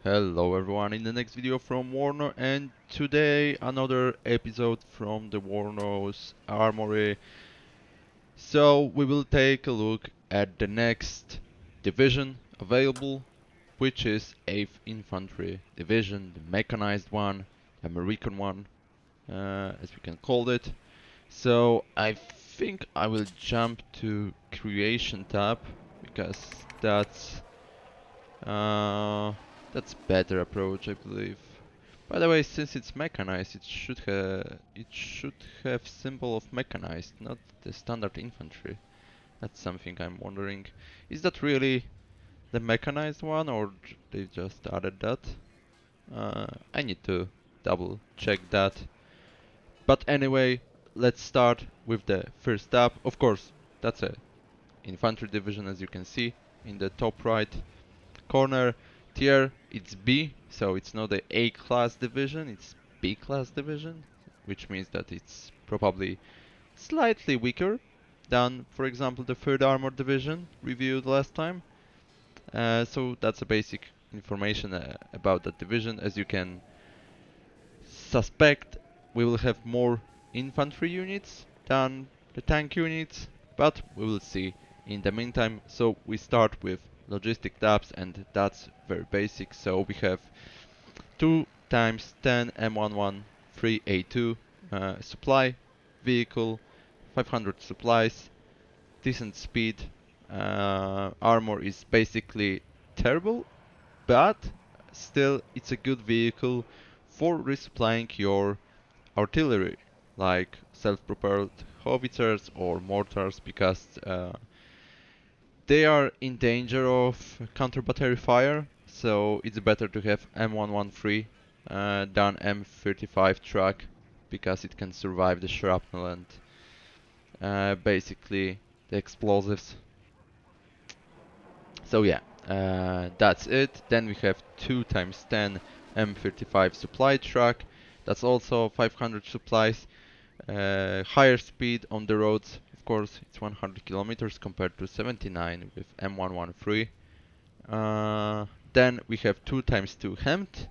Hello everyone, in the next video from WARNO, and today another episode from the WARNO's Armory. So we will take a look at the next division available, which is 8th Infantry Division, the mechanized one, the American one, as we can call it. So I think I will jump to Creation tab, because uh, that's better approach, I believe. By the way, since it's mechanized, it should have symbol of mechanized, not the standard infantry. That's something I'm wondering. Is that really the mechanized one, or they just added that? I need to double check that. But anyway, let's start with the first tab. Of course, that's a infantry division, as you can see in the top right corner. Tier, it's B, so it's not the A class division, it's B class division, which means that it's probably slightly weaker than, for example, the 3rd Armored Division reviewed last time. So that's a basic information about that division. As you can suspect, we will have more infantry units than the tank units, but we will see in the meantime. So we start with logistic tabs, and that's very basic. So we have 2 times 10 M113A2 supply vehicle, 500 supplies, decent speed. Armor is basically terrible, but still it's a good vehicle for resupplying your artillery, like self-propelled howitzers or mortars, because they are in danger of counter-battery fire, so it's better to have M113 than M35 truck, because it can survive the shrapnel and basically the explosives. So yeah, that's it. Then we have 2 times 10 M35 supply truck. That's also 500 supplies. Higher speed on the roads, of course, it's 100 kilometers compared to 79 with M113. Then we have 2 times 2 Hemd.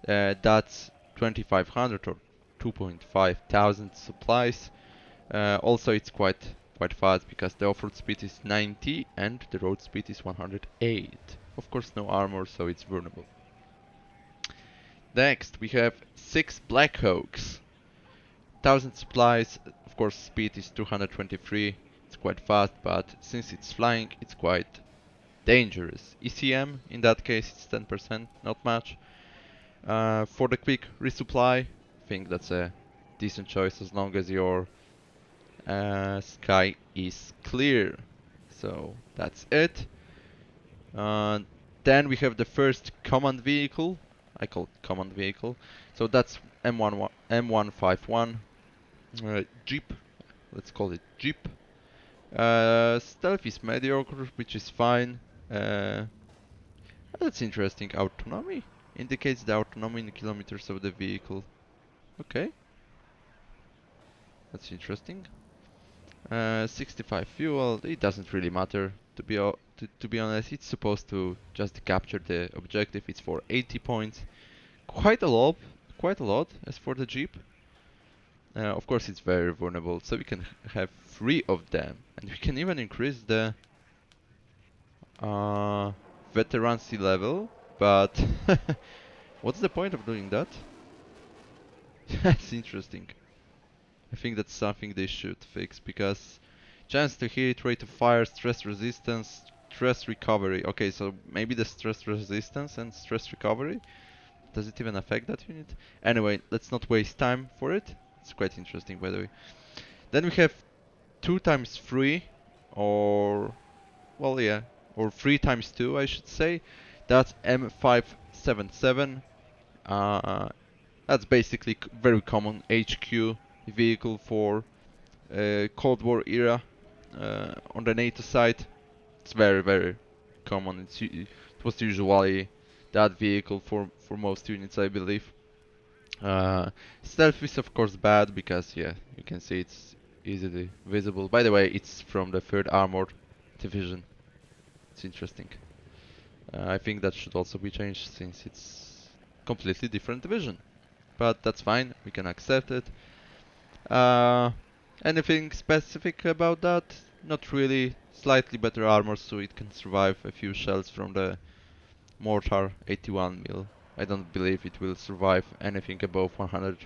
That's 2500 or 2.5 thousand supplies. Also, it's quite fast, because the off-road speed is 90 and the road speed is 108. Of course, no armor, so it's vulnerable. Next, we have 6 Black Hawks. 1000 supplies, of course, speed is 223. It's quite fast, but since it's flying, it's quite dangerous. ECM, in that case, it's 10%, not much. For the quick resupply, I think that's a decent choice as long as your sky is clear. So that's it. Uh, then we have the first command vehicle. I call it command vehicle. So that's M151 Jeep. Let's call it Jeep. Stealth is mediocre, which is fine. Uh, that's interesting. Autonomy indicates the autonomy in kilometers of the vehicle. Okay, that's interesting. 65 fuel, it doesn't really matter, to be honest. It's supposed to just capture the objective. It's for 80 points. Quite a lot, quite a lot as for the Jeep. Of course, it's very vulnerable, so we can have 3 of them, and we can even increase the uh, veterancy level, but what's the point of doing that? That's interesting. I think that's something they should fix, because chance to hit, rate of fire, stress resistance, stress recovery. Okay, so maybe the stress resistance and stress recovery. Does it even affect that unit? Anyway, let's not waste time for it. It's quite interesting, by the way. Then we have 2 times 3, or, well, yeah, or 3 times 2, I should say. That's M577. Uh, that's basically very common HQ vehicle for Cold War era on the NATO side. It's very common. It was usually that vehicle for most units, I believe. Stealth is of course bad, because yeah, you can see it's easily visible. By the way, it's from the 3rd Armored Division. It's interesting. I think that should also be changed since it's completely different division. But that's fine, we can accept it. Uh, Anything specific about that? Not really. Slightly better armor so it can survive a few shells from the mortar 81 mil. I don't believe it will survive anything above 100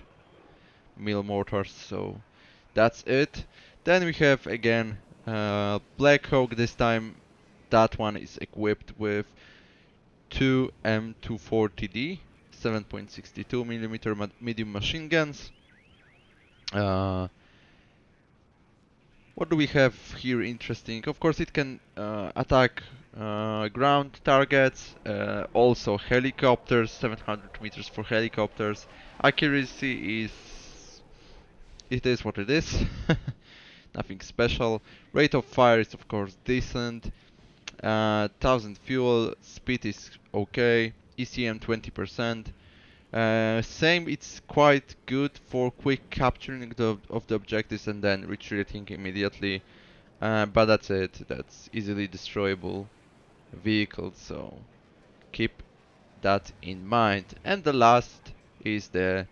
mil mortars, so that's it. Then we have again Black Hawk. This time that one is equipped with two M240D 7.62 millimeter medium machine guns. What do we have here interesting? Of course, it can attack ground targets, also helicopters, 700 meters for helicopters. Accuracy it is what it is. Nothing special. Rate of fire is of course decent. 1000 fuel, speed is okay. ECM 20%. Same, it's quite good for quick capturing of the objectives and then retreating immediately. But that's it. That's easily destroyable vehicle, so keep that in mind. And the last is the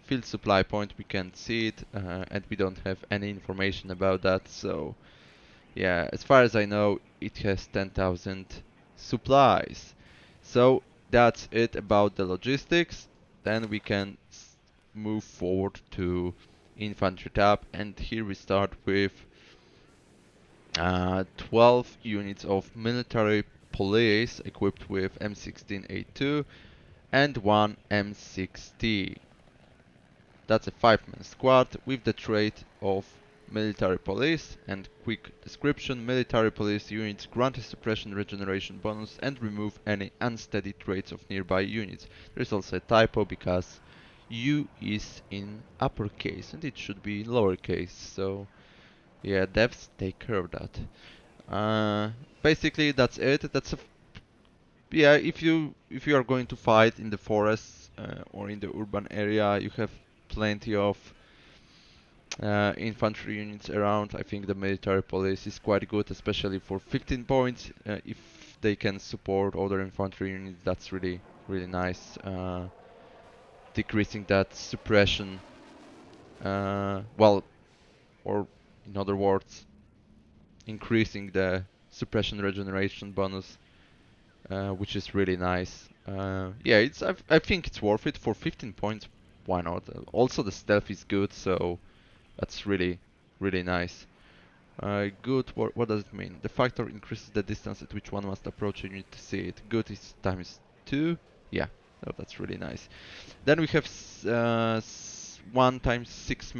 field supply point. We can't see it, and we don't have any information about that. So yeah, as far as I know, it has 10,000 supplies. So that's it about the logistics. Then we can move forward to infantry tab, and here we start with 12 units of military police equipped with M16A2 and one M60. That's a 5-man squad with the trait of military police. And quick description: military police units grant a suppression regeneration bonus and remove any unsteady traits of nearby units. There's also a typo because U is in uppercase and it should be in lowercase, so yeah, devs take care of that. Basically that's it. Yeah, if you are going to fight in the forests or in the urban area, you have plenty of infantry units around. I think the military police is quite good, especially for 15 points. If they can support other infantry units, that's really nice. Decreasing that suppression, well, or in other words, increasing the suppression regeneration bonus, which is really nice. Yeah, I think it's worth it for 15 points. Why not? Also, the stealth is good, so that's really nice. Good, what does it mean? The factor increases the distance at which one must approach a unit to see it. Good is times 2. Yeah, that's really nice. Then we have 1 times 6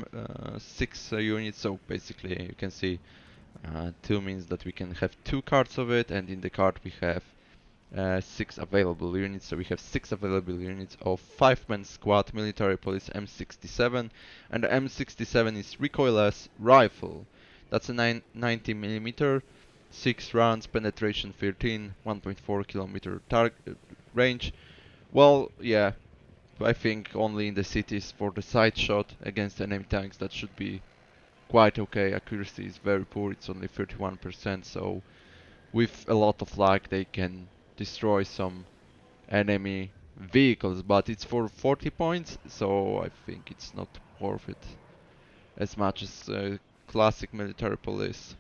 units, so basically you can see 2 means that we can have 2 cards of it, and in the card we have 6 available units. So we have 6 available units of 5-man squad military police M67, and the M67 is recoilless rifle. That's a 90 millimeter, 6 rounds, penetration 13, 1.4 kilometer target range. Well, yeah, I think only in the cities for the side shot against enemy tanks that should be quite okay. Accuracy is very poor, it's only 31%, so with a lot of luck they can destroy some enemy vehicles, but it's for 40 points, so I think it's not worth it as much as classic military police.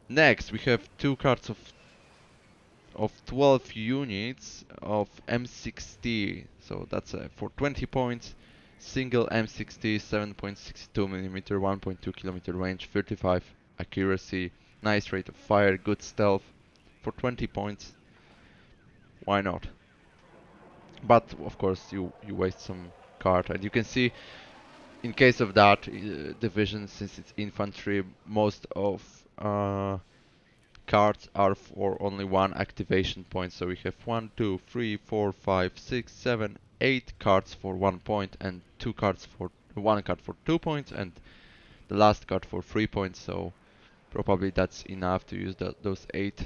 Next, we have 2 cards of 12 units of M60, so that's for 20 points. Single M60, 7.62 millimeter, 1.2 kilometer range, 35 accuracy, nice rate of fire, good stealth. For 20 points, why not? But of course, you waste some card, and you can see in case of that division, since it's infantry, most of cards are for only 1 activation point. So we have 1, 2, 3, 4, 5, 6, 7, 8 cards for 1 point, and 2 cards for 1 card for 2 points, and the last card for 3 points. So probably that's enough to use those 8.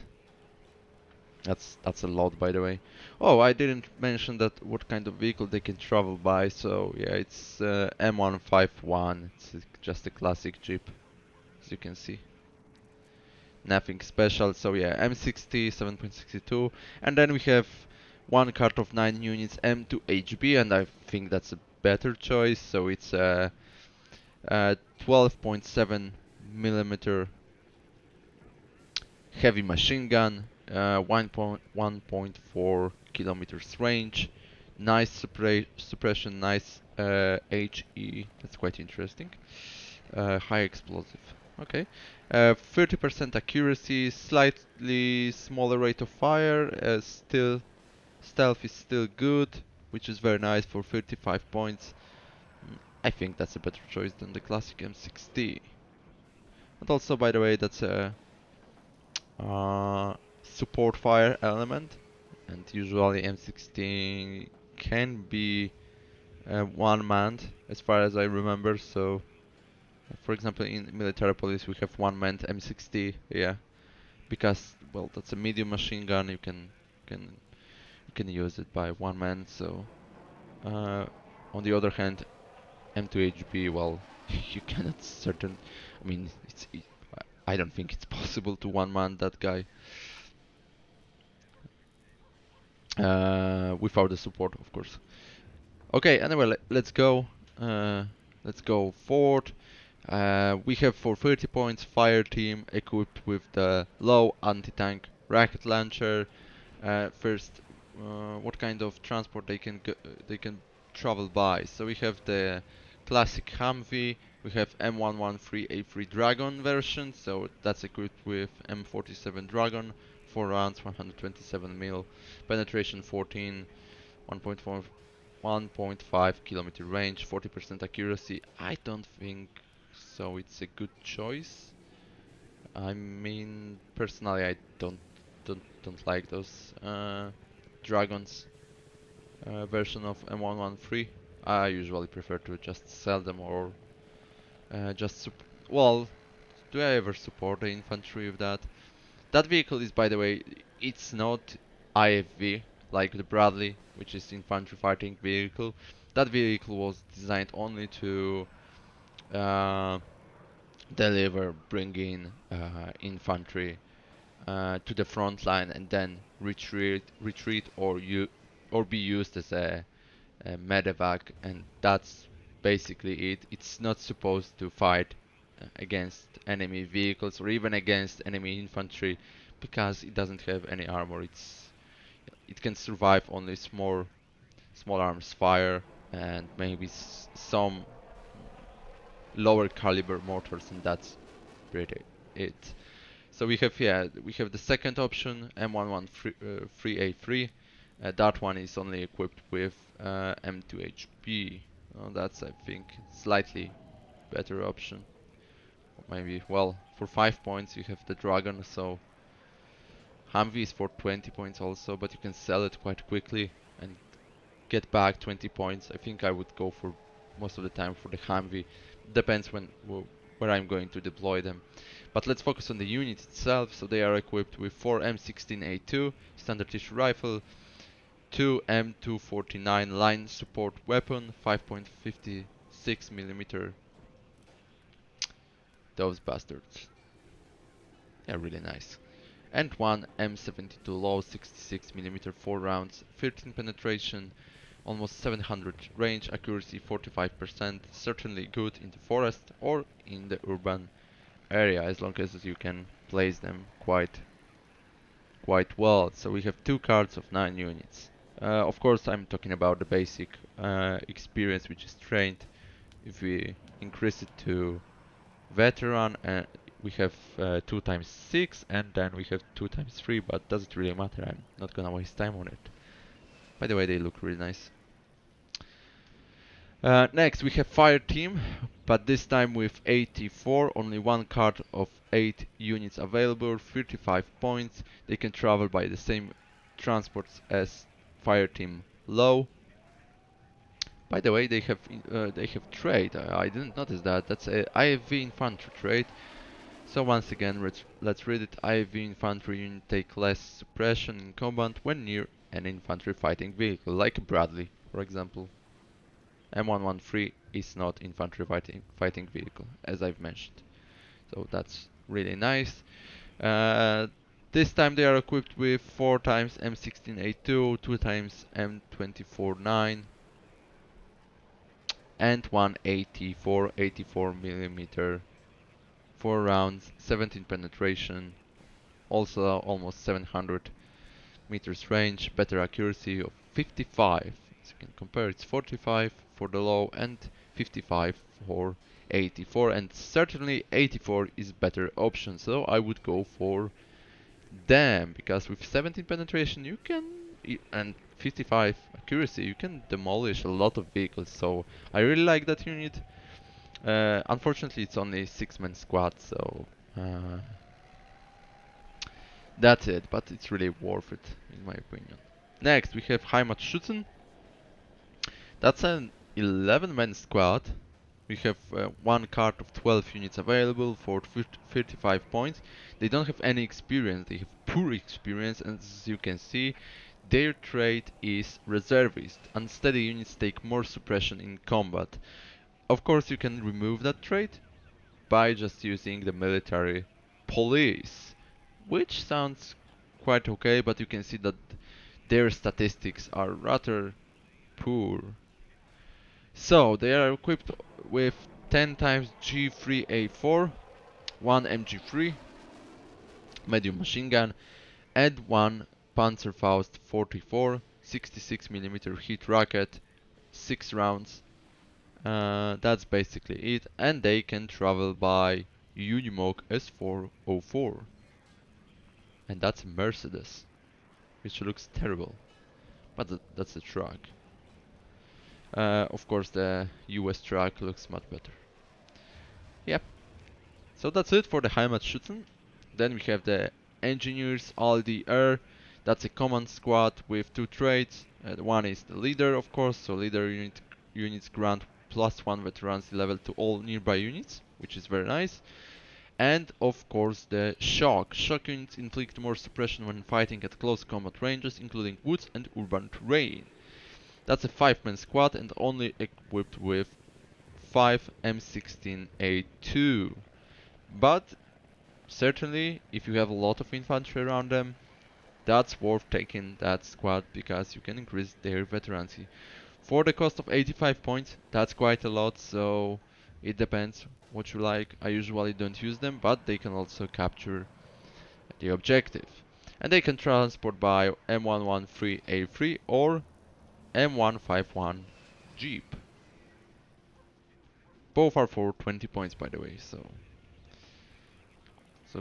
That's a lot, by the way. Oh, I didn't mention that what kind of vehicle they can travel by. So yeah, it's M151. It's just a classic Jeep, as you can see. nothing special. So yeah, M60, 7.62, and then we have one card of 9 units, M2HB, and I think that's a better choice. So it's a 12.7 millimeter heavy machine gun, 1.4 kilometers range, nice suppression, nice HE. That's quite interesting. High explosive. Okay. 30% accuracy, slightly smaller rate of fire. Still, stealth is still good, which is very nice for 35 points. I think that's a better choice than the classic M60. And also, by the way, that's a support fire element, and usually M16 can be one-manned, as far as I remember. So, for example, in military police we have one-manned M60, yeah, because well, that's a medium machine gun. Can you can use it by one man. So, uh, on the other hand, M2HB, well, you cannot certain. I mean, I don't think it's possible to one-man that guy. Without the support, of course. Okay, anyway, let's go. Uh, let's go forward. We have for 30 points fire team equipped with the low anti-tank rocket launcher. First, what kind of transport they can travel by? So we have the classic Humvee. We have M113A3 Dragon version. So that's equipped with M47 Dragon, 4 rounds, 127 mil, penetration 14, 1.4 1.5 kilometer range, 40% accuracy. I don't think so. It's a good choice. I mean, personally, I don't like those dragons version of M113. I usually prefer to just sell them or just well, do I ever support the infantry with that? That vehicle is, by the way, it's not IFV like the Bradley, which is infantry fighting vehicle. That vehicle was designed only to uh, deliver, bring in infantry to the front line and then retreat or be used as a medevac, and that's basically it. It's not supposed to fight against enemy vehicles or even against enemy infantry because it doesn't have any armor. It can survive only small arms fire and maybe some lower caliber mortars, and that's pretty it. So we have the second option, M113A3. That one is only equipped with M2HB. That's, I think, slightly better option. Maybe, well, for 5 points you have the Dragon, so Humvee is for 20 points also, but you can sell it quite quickly and get back 20 points. I think I would go for most of the time for the Humvee. Depends where I'm going to deploy them. But let's focus on the unit itself. So they are equipped with 4 M16A2 standard issue rifle, 2 M249 line support weapon, 5.56 millimeter. Those bastards. Yeah, really nice. And 1 M72 low 66 millimeter 4 rounds, 13 penetration, almost 700 range, accuracy 45%, certainly good in the forest or in the urban area as long as you can place them quite well. So we have two cards of 9 units. Of course, I'm talking about the basic experience, which is trained. If we increase it to veteran, we have 2 times 6, and then we have 2 times 3, but does it really matter? I'm not gonna waste time on it. By the way, they look really nice. Next we have Fire Team, but this time with 84, only one card of 8 units available, 35 points. They can travel by the same transports as Fire Team Low. By the way, they have trade. I didn't notice that. That's a IFV infantry trade. So once again, let's read it. IFV infantry unit take less suppression in combat when near an infantry fighting vehicle, like a Bradley, for example. M113 is not infantry fighting vehicle, as I've mentioned. So that's really nice. Uh, this time they are equipped with 4 times M16A2, 2 times M24-9, and one 84 millimeter, 4 rounds, 17 penetration, also almost 700 meters range, better accuracy of 55. As you can compare, it's 45 for the low and 55 for 84, and certainly 84 is better option, so I would go for them, because with 17 penetration you can and 55 accuracy you can demolish a lot of vehicles, so I really like that unit. Unfortunately it's only 6-man squad, so uh, that's it, but it's really worth it in my opinion. Next we have Heimatschützen. That's an 11-man squad. We have one card of 12 units available for 35 points. They don't have any experience, they have poor experience, and as you can see, their trait is reservist. Unsteady units take more suppression in combat. Of course, you can remove that trait by just using the military police, which sounds quite okay, but you can see that their statistics are rather poor. So they are equipped with 10 times G3A4, 1 MG3, medium machine gun, and 1 Panzerfaust 44, 66mm hit rocket, 6 rounds. That's basically it, and they can travel by Unimog S404. And that's a Mercedes, which looks terrible, but that's a truck. Of course, the US truck looks much better. Yep. So that's it for the Heimatschützen. Then we have the Engineers ALDR. That's a command squad with 2 traits. One is the leader, of course, so leader units grant +1 veterancy level to all nearby units, which is very nice. And of course the shock. Shock units inflict more suppression when fighting at close combat ranges, including woods and urban terrain. That's a 5-man squad and only equipped with 5 M16A2. But certainly, if you have a lot of infantry around them, that's worth taking that squad because you can increase their veterancy. For the cost of 85 points, that's quite a lot, so it depends what you like. I usually don't use them, but they can also capture the objective. And they can transport by M113A3 or M151 Jeep. Both are for 20 points, by the way, so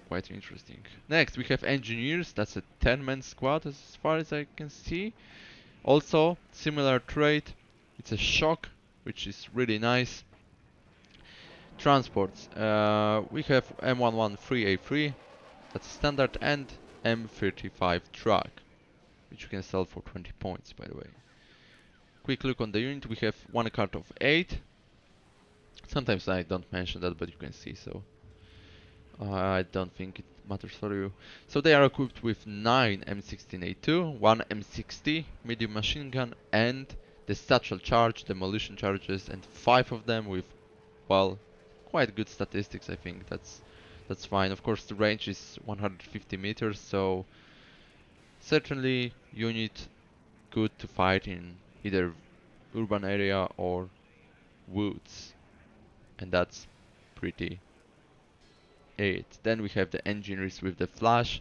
quite interesting. Next we have engineers. That's a 10-man squad as far as I can see. Also similar trait. It's a shock, which is really nice. Transports. We have M113A3. That's standard, and M35 truck, which you can sell for 20 points, by the way. Quick look on the unit. We have one card of 8. Sometimes I don't mention that, but you can see, so I don't think it matters for you. So they are equipped with 9 M16A2, 1 M60 medium machine gun, and the satchel charge, demolition charges, and 5 of them with, well, quite good statistics. I think that's fine. Of course, the range is 150 meters, so certainly unit good to fight in either urban area or woods, and that's pretty it. Then we have the engineers with the flash.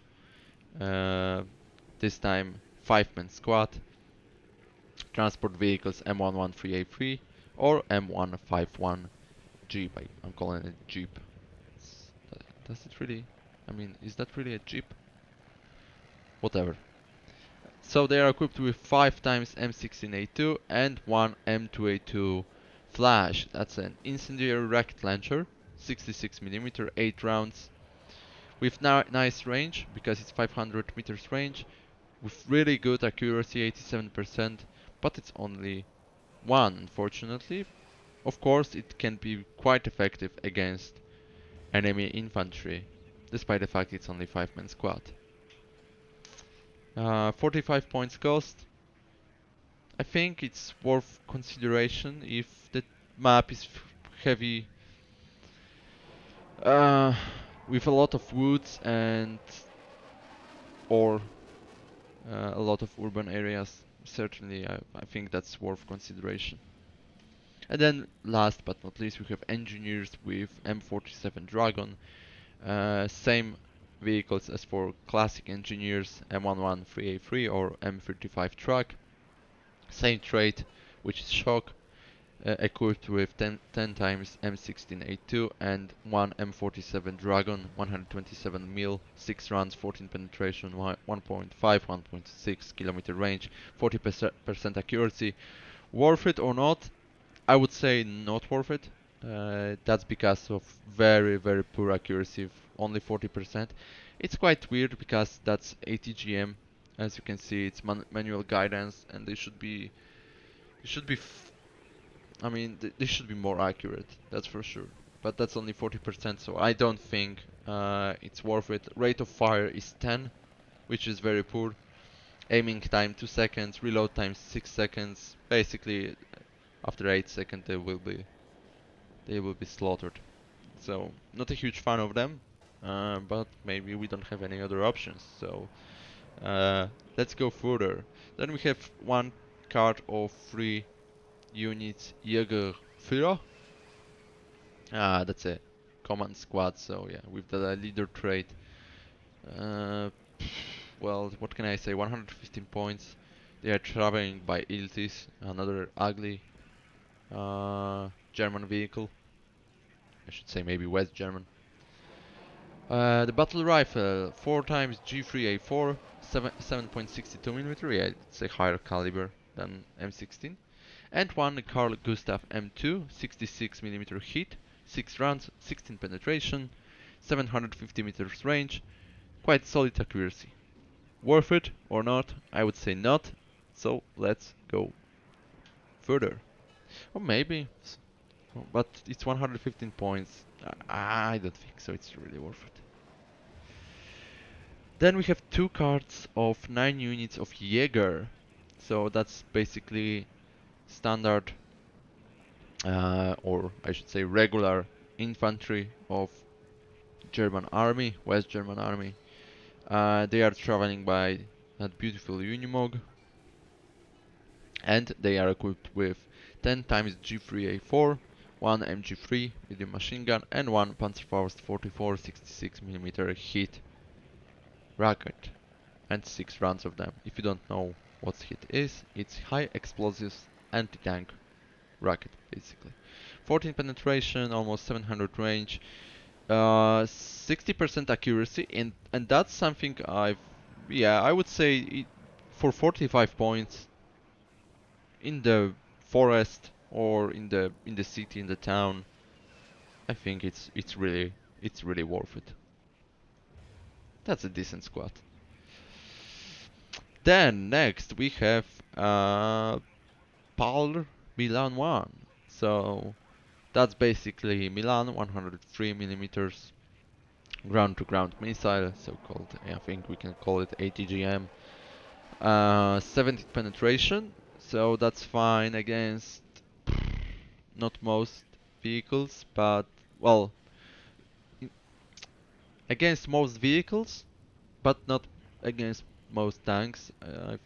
This time 5-man squad. Transport vehicles M113A3 or M151 Jeep. I'm calling it Jeep. Does it really? I mean, is that really a Jeep? Whatever. So they are equipped with 5 times M16A2 and 1 M2A2 flash. That's an incendiary rocket launcher, 66mm, 8 rounds, with nice range because it's 500 meters range, with really good accuracy, 87%, but it's only 1, unfortunately. Of course, it can be quite effective against enemy infantry, despite the fact it's only 5-man squad. 45 points cost. I think it's worth consideration if the map is heavy. with a lot of woods and or a lot of urban areas. Certainly, I think that's worth consideration. And then, last but not least, we have engineers with M47 Dragon. Same vehicles as for classic engineers, M113A3 or M35 truck. Same trait, which is shock, equipped with 10 times M16A2 and one M47 Dragon, 127 mil, 6 rounds, 14 penetration, 1.5, 1.6 kilometer range, 40% accuracy. Worth it or not? I would say not worth it. That's because of very poor accuracy, only 40%. It's quite weird because that's ATGM. As you can see, it's manual guidance, and they should be. I mean, they should be more accurate. That's for sure. But that's only 40%, so I don't think it's worth it. Rate of fire is 10, which is very poor. Aiming time 2 seconds, reload time 6 seconds. Basically, after 8 seconds they will be slaughtered. So not a huge fan of them, but maybe we don't have any other options. So uh, let's go further. Then we have one card of 3 units Jägerführer. That's a command squad. So yeah, with the leader trait. Uh, well, what can I say? 115 points. They are traveling by Iltis, another ugly German vehicle. I should say maybe West German. The battle rifle, 4 times G3A4, 7.62mm, yeah, it's a higher caliber than M16. And one Carl Gustav M2, 66mm hit, 6 rounds, 16 penetration, 750 meters range, quite solid accuracy. Worth it or not? I would say not, so let's go further. Or maybe, but it's 115 points. I don't think so, it's really worth it. Then we have 2 cards of 9 units of Jäger. So that's basically standard, or I should say regular infantry of German army, West German army. They are traveling by that beautiful Unimog, and they are equipped with 10 times G3A4, one MG3 medium machine gun, and one Panzerfaust 44 66mm hit rocket, and 6 rounds of them. If you don't know what hit is, it's high explosives anti-tank rocket, basically. 14 penetration, almost 700 range, 60% accuracy, and that's something I would say for 45 points in the forest or in the city, in the town, I think it's really worth it. That's a decent squad. Then next we have PAL Milan 1. So that's basically Milan 103 millimeters ground to ground missile, so called, I think we can call it ATGM. 70 penetration, so that's fine against not most vehicles, but well, against most vehicles, but not against most tanks. I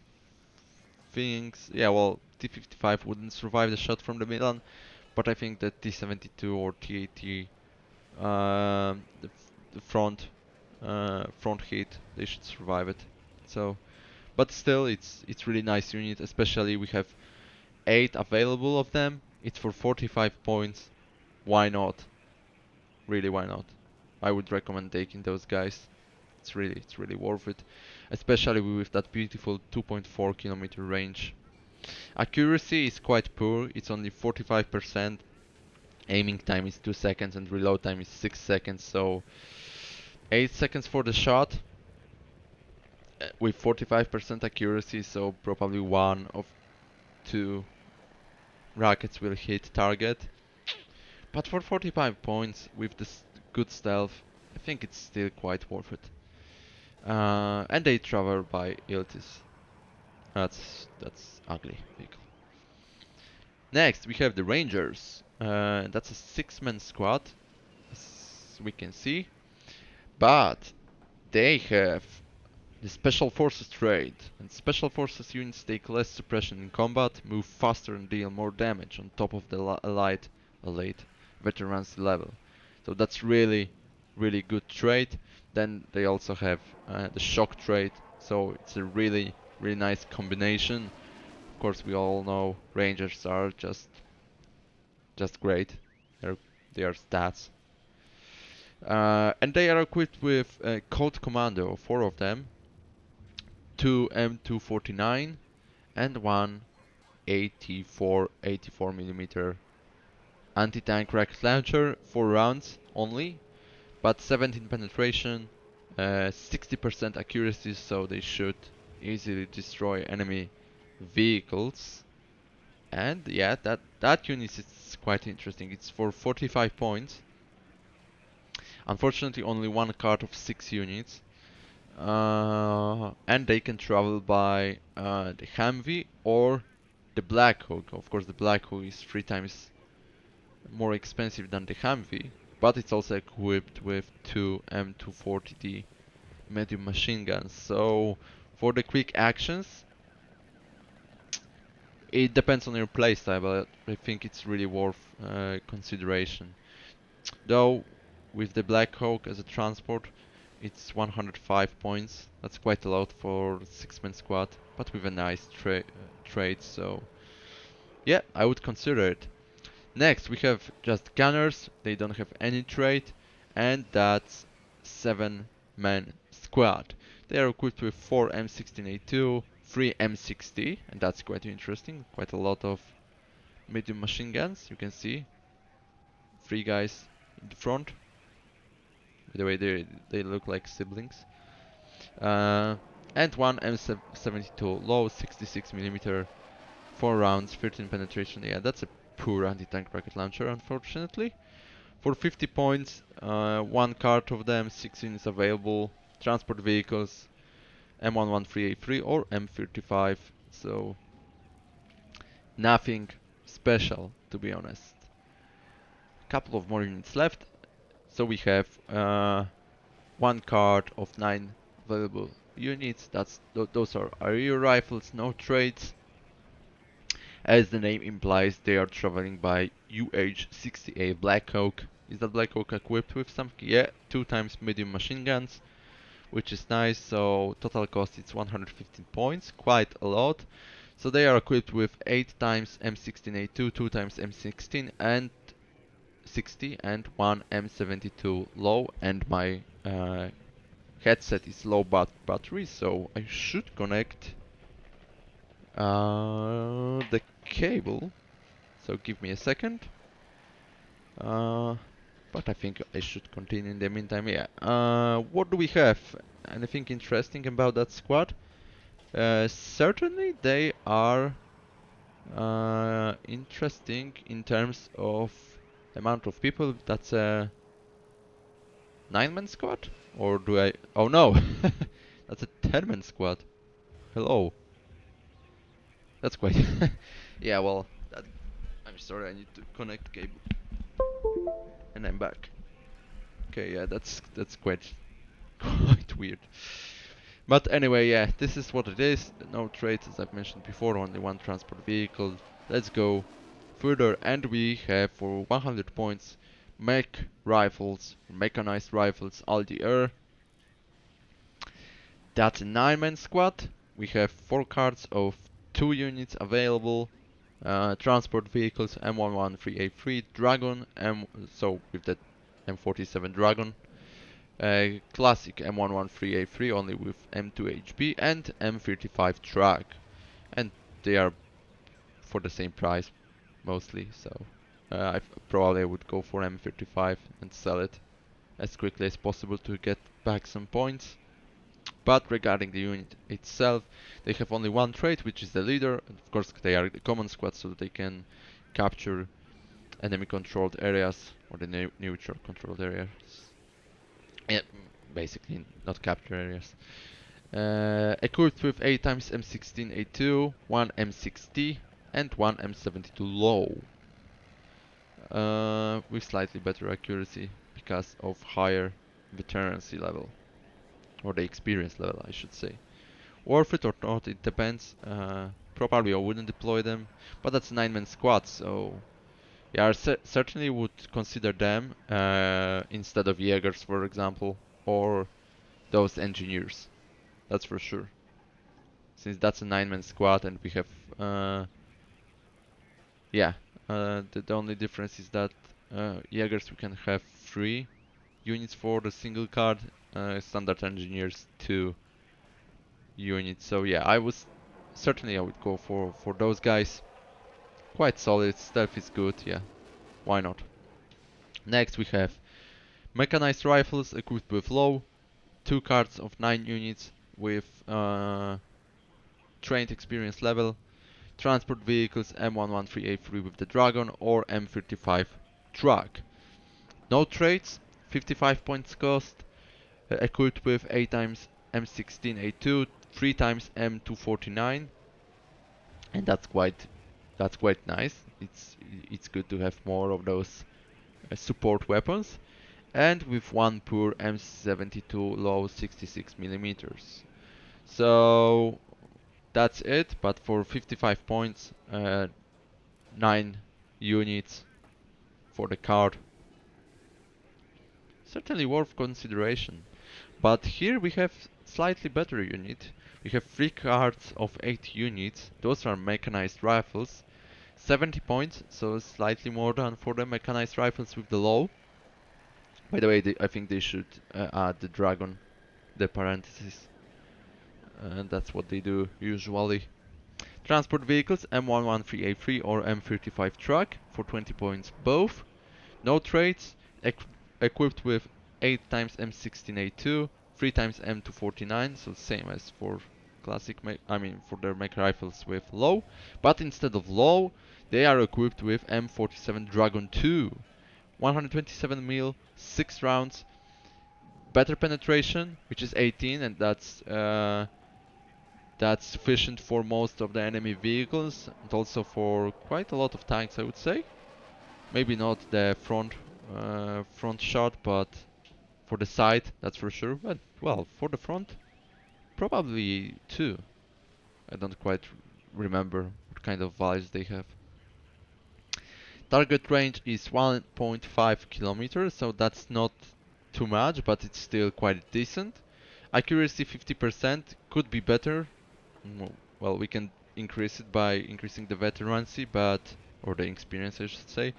think, yeah, well, T-55 wouldn't survive the shot from the Milan, but I think that T-72 or T-80, the front hit, they should survive it. So, but still, it's really nice unit. Especially we have 8 available of them. It's for 45 points. Why not? Really, why not? I would recommend taking those guys. It's really worth it, especially with that beautiful 2.4 kilometer range. Accuracy is quite poor. It's only 45%. Aiming time is 2 seconds and reload time is 6 seconds. So 8 seconds for the shot with 45% accuracy. So probably one of 2 rockets will hit target. But for 45 points with this good stealth, I think it's still quite worth it. And they travel by Iltis. That's ugly vehicle. Next we have the Rangers. That's a 6-man squad, as we can see. But they have the Special Forces trait, and Special Forces units take less suppression in combat, move faster and deal more damage on top of the elite veterans level. So that's really, really good trait. Then they also have the shock trait, so it's a really, really nice combination. Of course, we all know Rangers are just great. They're, they are stats. And they are equipped with Cold Commando, 4 of them, 2 M249 and one 84 mm anti-tank rocket launcher, 4 rounds only, but 17 penetration, 60% accuracy, so they should easily destroy enemy vehicles. And yeah, that unit is quite interesting. It's for 45 points. Unfortunately, only one card of 6 units. And they can travel by the Humvee or the Black Hawk. Of course, the Black Hawk is 3 times more expensive than the Humvee, but it's also equipped with 2 M240D medium machine guns. So for the quick actions, it depends on your playstyle, but I think it's really worth consideration. Though with the Black Hawk as a transport, it's 105 points. That's quite a lot for 6-man squad, but with a nice trade. So yeah, I would consider it. Next, we have just gunners. They don't have any trait, and that's 7-man squad. They are equipped with 4 M16A2, 3 M60, and that's quite interesting. Quite a lot of medium machine guns. You can see 3 guys in the front. By the way, they look like siblings. And 1 M72 low, 66 mm, 4 rounds, 13 penetration. Yeah, that's a poor anti-tank rocket launcher, unfortunately. For 50 points, 1 card of them, 6 units available, transport vehicles, M113A3 or M35, so nothing special, to be honest. Couple of more units left, so we have 1 card of 9 available units. Those are area rifles, no traits. As the name implies, they are traveling by UH-60A Black Hawk. Is that Black Hawk equipped with something? Yeah, 2 times medium machine guns, which is nice. So total cost is 115 points, quite a lot. So they are equipped with 8 times M16A2, 2 times M16 and 60, and 1 M72 low. And my headset is low battery, so I should connect the cable. So give me a second. But I think I should continue in the meantime. Yeah. What do we have? Anything interesting about that squad? Certainly they are interesting in terms of amount of people. That's a 9-man squad? Or do I... Oh no! That's a 10-man squad. Hello. That's quite... Yeah, well, I'm sorry, I need to connect cable. And I'm back. Okay, yeah, that's quite quite weird. But anyway, yeah, this is what it is. No traits, as I've mentioned before, only 1 transport vehicle. Let's go further, and we have for 100 points mech rifles, mechanized rifles, LDR. That's a 9-man squad. We have 4 cards of 2 units available. Transport vehicles, M113A3 Dragon, so with the M47 Dragon. Classic M113A3 only with M2HB and M35 truck, and they are for the same price mostly, so I probably would go for M35 and sell it as quickly as possible to get back some points. But regarding the unit itself, they have only 1 trait, which is the leader. And of course, they are the common squad, so they can capture enemy controlled areas or the neutral controlled areas. Yeah, basically not capture areas. Equipped with 8 times M16A2, 1 M60 and 1 M72 low. With slightly better accuracy because of higher veterancy level, or the experience level, I should say. Worth it or not, it depends. Probably I wouldn't deploy them, but that's a 9-man squad, so yeah, I certainly would consider them instead of Jaegers, for example, or those engineers. That's for sure. Since that's a 9-man squad, and we have, yeah, the only difference is that Jaegers we can have 3 units for the single card, standard engineers 2 units. So yeah, I would go for those guys. Quite solid, stealth is good, yeah, why not? Next we have mechanized rifles equipped with low, 2 cards of 9 units with trained experience level, transport vehicles M113A3 with the Dragon or M35 truck. No traits, 55 points cost, equipped with 8 times M16A2, 3 times M249, and that's quite nice. It's good to have more of those support weapons, and with one poor M72 low 66 millimeters. So that's it. But for 55 points, 9 units for the card, certainly worth consideration. But here we have slightly better unit. We have 3 cards of 8 units. Those are mechanized rifles. 70 points, so slightly more than for the mechanized rifles with the low. By the way, I think they should add the dragon, the parentheses. And that's what they do usually. Transport vehicles M113A3 or M35 truck for 20 points both. No traits, equipped with 8 times M16A2, 3 times M249, so same as for classic, for their mech rifles with low, but instead of low, they are equipped with M47 Dragon 2, 127 mil, 6 rounds, better penetration, which is 18, and that's sufficient for most of the enemy vehicles, and also for quite a lot of tanks, I would say. Maybe not the front shot, but for the side, that's for sure. But well, for the front, probably two. I don't quite remember what kind of values they have. Target range is 1.5 kilometers, so that's not too much, but it's still quite decent. Accuracy 50% could be better. Well, we can increase it by increasing the veterancy, or the experience, I should say,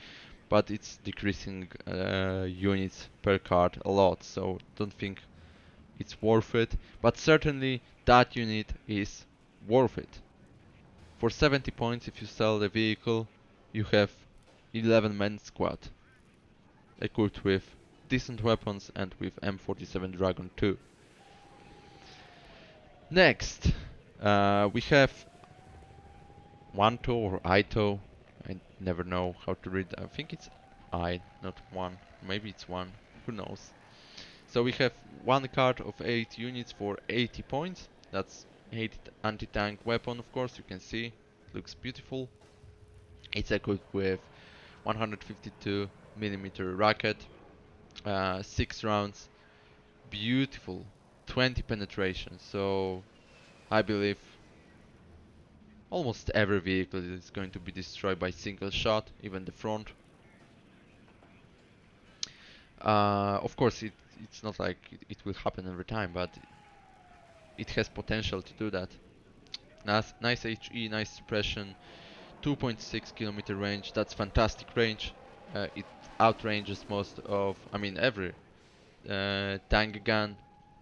but it's decreasing units per card a lot, so don't think it's worth it. But certainly that unit is worth it. For 70 points, if you sell the vehicle, you have 11-man squad equipped with decent weapons and with M47 Dragon 2. Next, we have Wanto or Aito. I never know how to read. I think it's I, not one. Maybe it's one. Who knows? So we have one card of 8 units for 80 points. That's 8 anti-tank weapon, of course. You can see it looks beautiful. It's equipped with 152 millimeter rocket, 6 rounds, beautiful, 20 penetration. So I believe almost every vehicle is going to be destroyed by single shot, even the front. Of course, it's not like it will happen every time, but it has potential to do that. Nice HE, nice suppression, 2.6 kilometer range. That's fantastic range. It outranges every tank gun.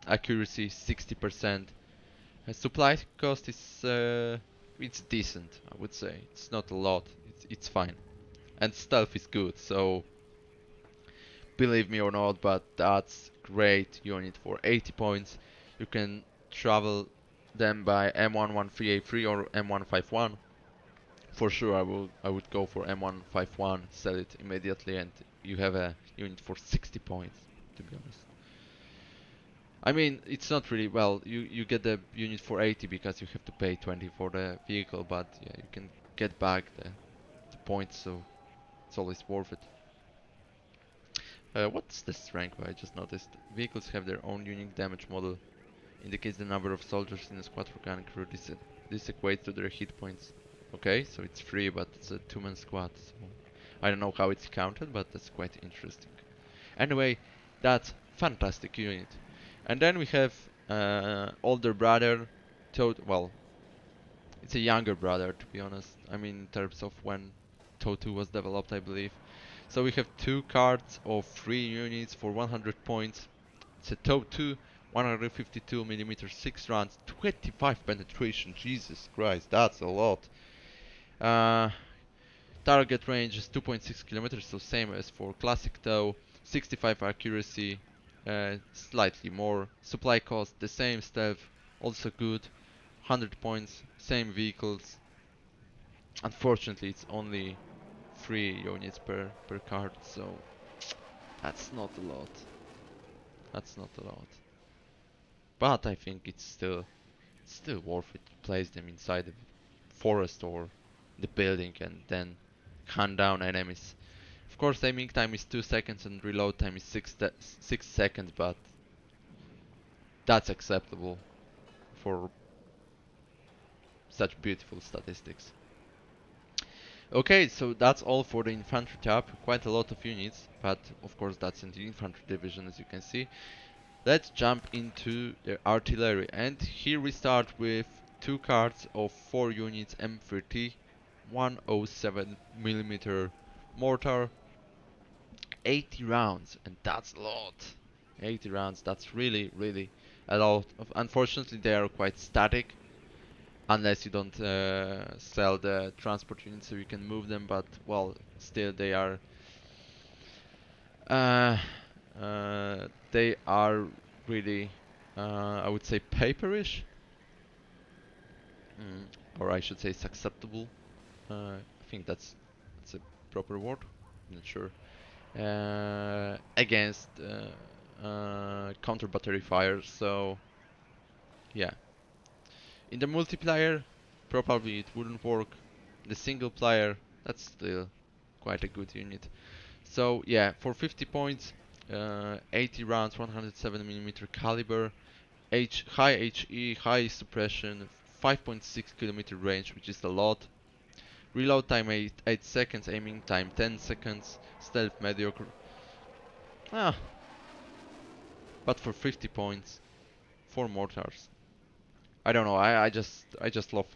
Accuracy 60%. Supply cost is it's decent, I would say. It's not a lot. It's fine, and stealth is good. So believe me or not, but that's great unit for 80 points. You can travel them by M113A3 or M151. For sure, I would go for M151, sell it immediately, and you have a unit for 60 points, to be honest. I mean, it's not really, well, you get the unit for 80 because you have to pay 20 for the vehicle, but yeah, you can get back the points, so it's always worth it. What's this rank? I just noticed. Vehicles have their own unique damage model. Indicates the number of soldiers in a squad for gun crew. This equates to their hit points. Okay, so it's free, but it's a two-man squad. So I don't know how it's counted, but that's quite interesting. Anyway, that's fantastic unit. And then we have older brother. Well, it's a younger brother, to be honest. I mean, in terms of when TOW2 was developed, I believe. So we have two cards of 3 units for 100 points. It's a TOW2, 152mm, 6 rounds, 25 penetration. Jesus Christ, that's a lot. Uh, Target range is 2.6 kilometers, so same as for classic TOW. 65 accuracy, slightly more. Supply cost the same. Stealth also good. 100 points, same vehicles. Unfortunately, it's only 3 units per card, so that's not a lot. That's not a lot. But I think it's still worth it to place them inside the forest or the building and then hunt down enemies. Of course, aiming time is 2 seconds and reload time is 6 seconds, but that's acceptable for such beautiful statistics. Okay, so that's all for the infantry tab. Quite a lot of units, but of course that's in the infantry division, as you can see. Let's jump into the artillery, and here we start with two cards of 4 units M30, 107mm mortar, 80 rounds, and that's a lot. 80 rounds, that's really, really a lot. Unfortunately, they are quite static, unless you don't sell the transport units so you can move them, but well, still uh, they are really, I would say, paperish, or I should say, it's acceptable. I think that's a proper word. I'm not sure. Against counter battery fire. So yeah, in the multiplayer, probably it wouldn't work. The single player, that's still quite a good unit. So yeah, for 50 points, 80 rounds, 107mm caliber, high HE, high suppression, 5.6 kilometer range, which is a lot. Reload time 8 seconds, aiming time 10 seconds, stealth mediocre. Ah, but for 50 points, 4 mortars. I don't know. I just love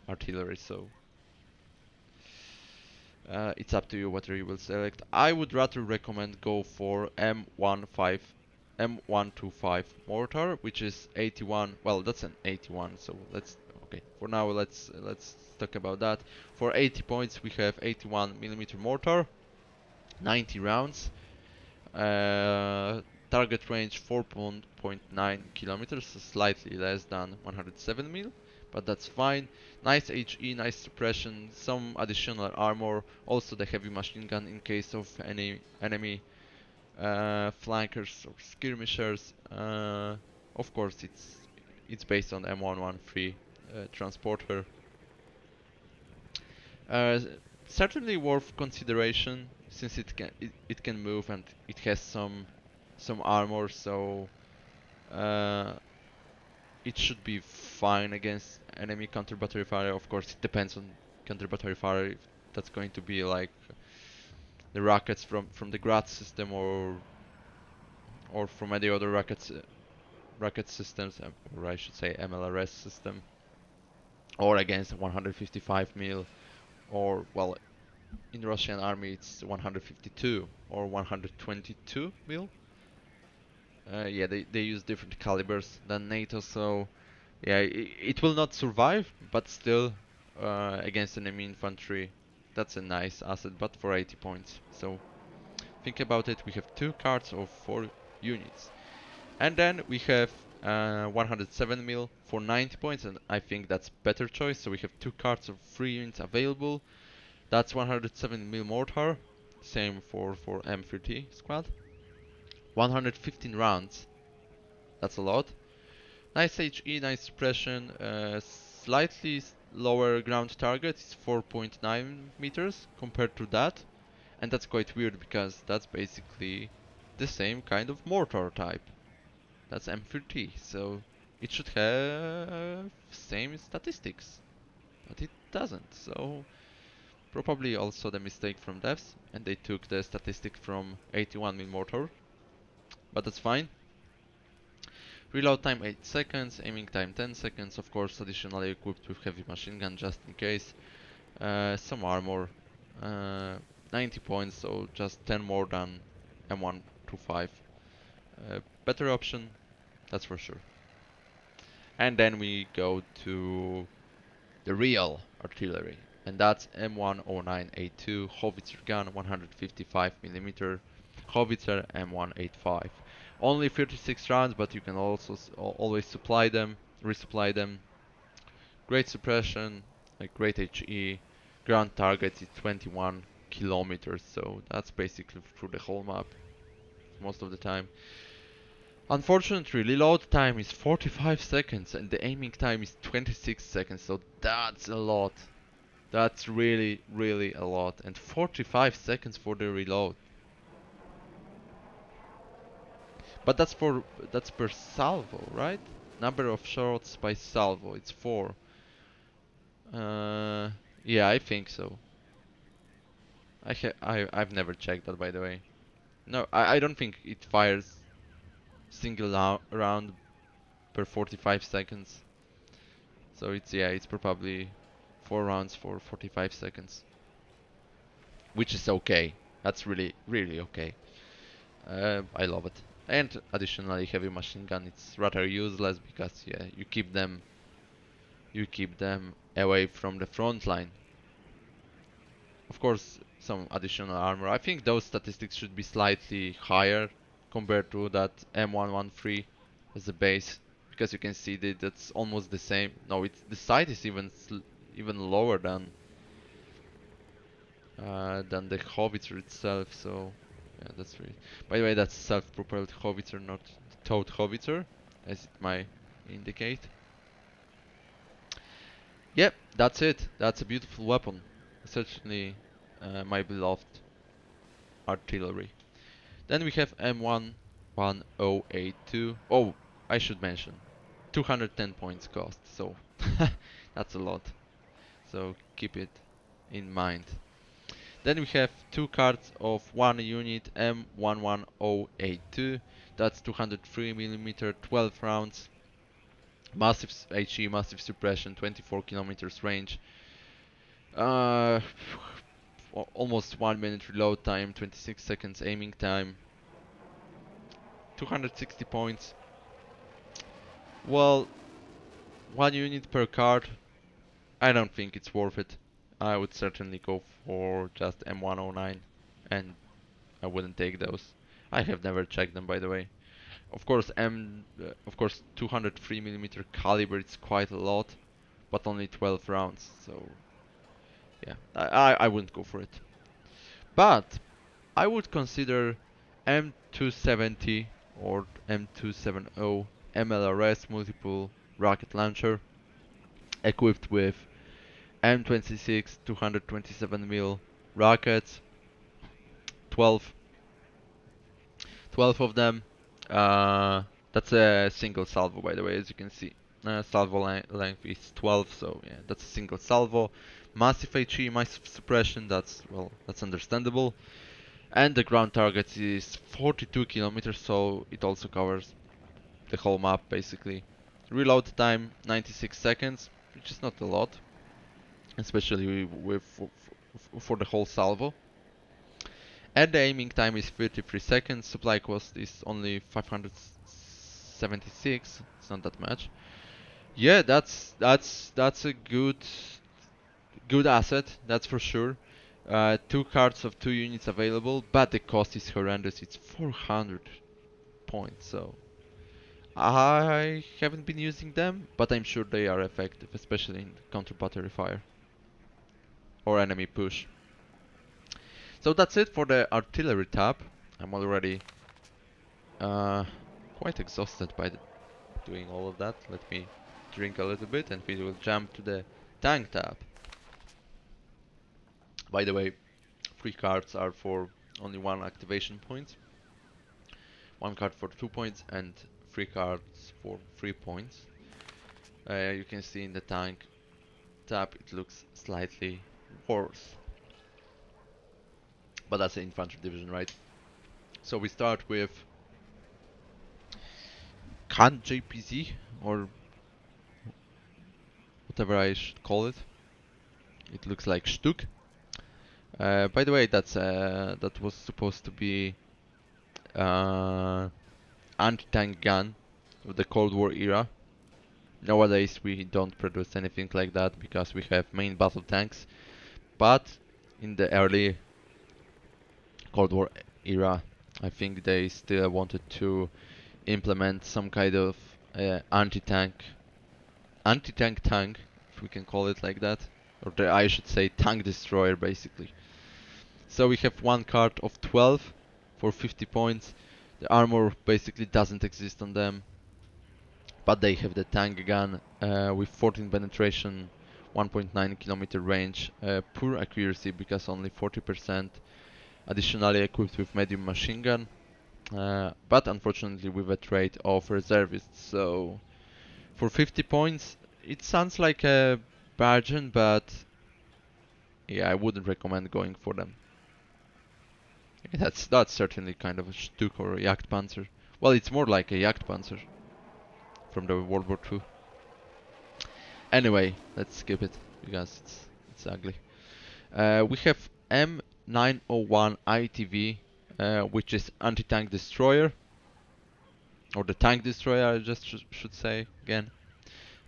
artillery, so it's up to you whether you will select. I would rather recommend go for M125 mortar, which is 81. Well, that's an 81. So okay. For now, let's talk about that. For 80 points, we have 81mm mortar, 90 rounds. Uh, Target range 4.9 kilometers, so slightly less than 107 mil, but that's fine. Nice HE, nice suppression, some additional armor, also the heavy machine gun in case of any enemy flankers or skirmishers. Of course, it's based on M113 transporter. Uh, Certainly worth consideration since it can move and it has some armor, so uh, it should be fine against enemy counter battery fire. Of course, it depends on counter battery fire. If that's going to be like the rockets from the Grad system or from any other rocket systems, or I should say MLRS system, or against 155 mil, or well, in the Russian army it's 152 or 122 mil. Yeah, they use different calibers than NATO, so yeah, it will not survive, but still, against enemy infantry, that's a nice asset, but for 80 points. So think about it, we have two cards of 4 units. And then we have 107 mil for 90 points, and I think that's better choice. So we have two cards of 3 units available. That's 107 mil mortar, same for M30 squad. 115 rounds, that's a lot. Nice HE, nice suppression, slightly lower ground target, it's 4.9 meters compared to that. And that's quite weird because that's basically the same kind of mortar type. That's M30, so it should have same statistics, but it doesn't. So probably also the mistake from devs, and they took the statistic from 81mm mortar, but that's fine. Reload time 8 seconds, aiming time 10 seconds, of course additionally equipped with heavy machine gun just in case. Some armor, 90 points, so just 10 more than M125. Better option, that's for sure. And then we go to the real artillery, and that's M109A2 howitzer gun, 155mm howitzer M185. Only 36 rounds, but you can also always supply them, resupply them. Great suppression, like great HE. Ground target is 21 kilometers, so that's basically through the whole map most of the time. Unfortunately, reload time is 45 seconds and the aiming time is 26 seconds, so that's a lot. That's really, really a lot. And 45 seconds for the reload. But that's per salvo, right? Number of shots by salvo, it's 4. Uh, yeah, I think so. I've never checked that, by the way. No, I don't think it fires single round per 45 seconds. So it's probably 4 rounds for 45 seconds, which is okay. That's really, really okay. I love it. And additionally, heavy machine gun, it's rather useless because yeah, you keep them away from the front line. Of course, some additional armor. I think those statistics should be slightly higher compared to that M113 as a base, because you can see that that's almost the same. No, it's the sight is even lower than the howitzer itself. So yeah, that's really. By the way, that's self-propelled howitzer, not towed howitzer, as it might indicate. Yep, that's it. That's a beautiful weapon. Certainly, my beloved artillery. Then we have M11082. Oh, I should mention, 210 points cost. So that's a lot. So keep it in mind. Then we have two cards of one unit M11082. That's 203mm, 12 rounds. Massive HE, massive suppression, 24 kilometers range. Uh, Almost 1 minute reload time, 26 seconds aiming time. 260 points. Well, one unit per card. I don't think it's worth it. I would certainly go for just M109, and I wouldn't take those. I have never checked them, by the way. Of course, 203mm caliber, it's quite a lot, but only 12 rounds. So yeah, I wouldn't go for it. But I would consider M270 or M270 MLRS multiple rocket launcher equipped with M26 227mm rockets, 12 12 of them. Uh, that's a single salvo, by the way, as you can see. Salvo length is 12, so yeah, that's a single salvo. Massive HE, massive suppression, that's understandable. And the ground target is 42 kilometers, so it also covers the whole map, basically. Reload time, 96 seconds, which is not a lot, especially for the whole salvo. And the aiming time is 33 seconds. Supply cost is only 576. It's not that much. Yeah, that's a good asset. That's for sure. Two cards of two units available, but the cost is horrendous. It's 400 points. So I haven't been using them, but I'm sure they are effective, especially in counter battery fire or enemy push. So that's it for the artillery tab. I'm already uh, quite exhausted by doing all of that. Let me drink a little bit and we will jump to the tank tab. By the way, free cards are for only one activation point. 1 card for 2 points and 3 cards for 3 points. You can see in the tank tab it looks slightly worse, but that's the infantry division, right? So we start with Khan JPZ, or whatever I should call it. It looks like Stuk. By the way, that was supposed to be anti-tank gun of the Cold War era. Nowadays we don't produce anything like that because we have main battle tanks. But in the early Cold War era, I think they still wanted to implement some kind of anti-tank tank, if we can call it like that, or I should say tank destroyer, basically. So we have one card of 12 for 50 points. The armor basically doesn't exist on them, but they have the tank gun with 14 penetration, 1.9 kilometer range, poor accuracy because only 40%. Additionally equipped with medium machine gun, but unfortunately with a trait of reservist. So for 50 points, it sounds like a bargain, but yeah, I wouldn't recommend going for them. That's certainly kind of a Stuk or a Jagdpanzer. Well, it's more like a Jagdpanzer from the World War II. Anyway, let's skip it because it's ugly. We have M901 ITV, which is anti-tank destroyer, or the tank destroyer, I just should say again.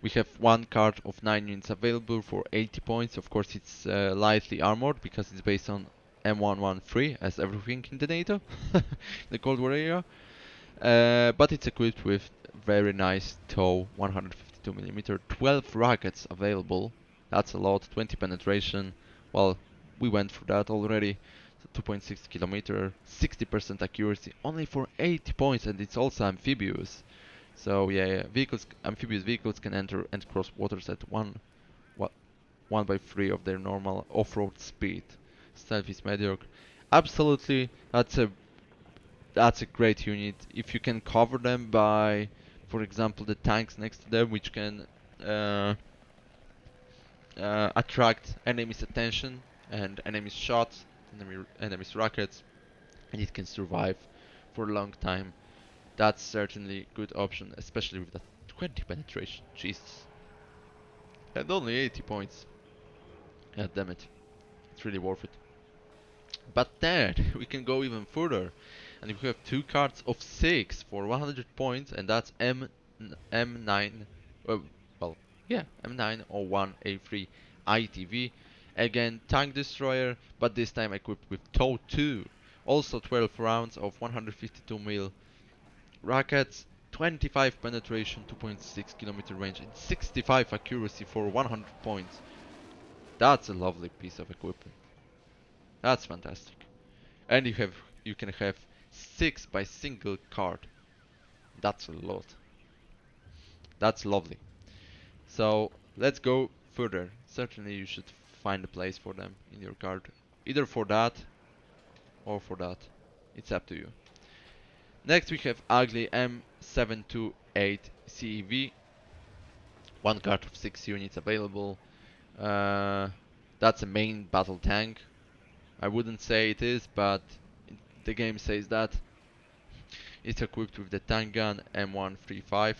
We have one card of 9 units available for 80 points. Of course, it's lightly armored because it's based on M113, as everything in the NATO, the Cold War era. But it's equipped with very nice TOW, 152mm, 12 rockets available. That's a lot, 20 penetration. Well, we went through that already. 2.6 kilometer, 60% accuracy, only for 80 points, and it's also amphibious. So yeah, amphibious vehicles can enter and cross waters at 1/3 of their normal off-road speed. Stealth is mediocre. Absolutely, that's a great unit. If you can cover them by, for example, the tanks next to them, which can uh, attract enemies' attention and enemies' shots, enemies' rockets, and it can survive for a long time. That's certainly a good option, especially with that 20 penetration. Jesus. And only 80 points. Yeah, damn it. It's really worth it. But then we can go even further, and we have two cards of 6 for 100 points, and that's M9. Well, yeah, M901A3 ITV. Again, tank destroyer, but this time equipped with TOW 2. Also 12 rounds of 152mm rockets, 25 penetration, 2.6 kilometer range, and 65 accuracy for 100 points. That's a lovely piece of equipment. That's fantastic. And you can have 6 by single card. That's a lot. That's lovely. So let's go further. Certainly you should find a place for them in your card. Either for that or for that. It's up to you. Next we have ugly M728 CEV. One card of 6 units available. That's a main battle tank. I wouldn't say it is, but the game says that. It's equipped with the tank gun M135,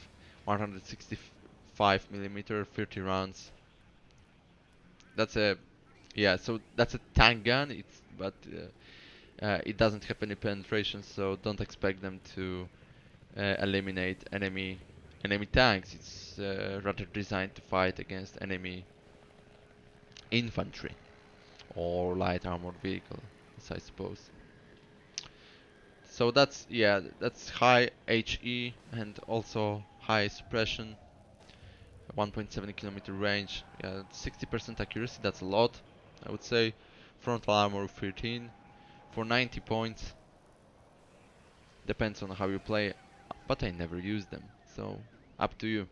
165mm, 30 rounds. That's a so that's a tank gun. It doesn't have any penetration, so don't expect them to eliminate enemy tanks. It's rather designed to fight against enemy infantry or light armored vehicle, I suppose. So that's high HE and also high suppression, 1.7 kilometer range, 60% accuracy. That's a lot, I would say. Frontal armor 13 for 90 points. Depends on how you play, but I never use them, so up to you.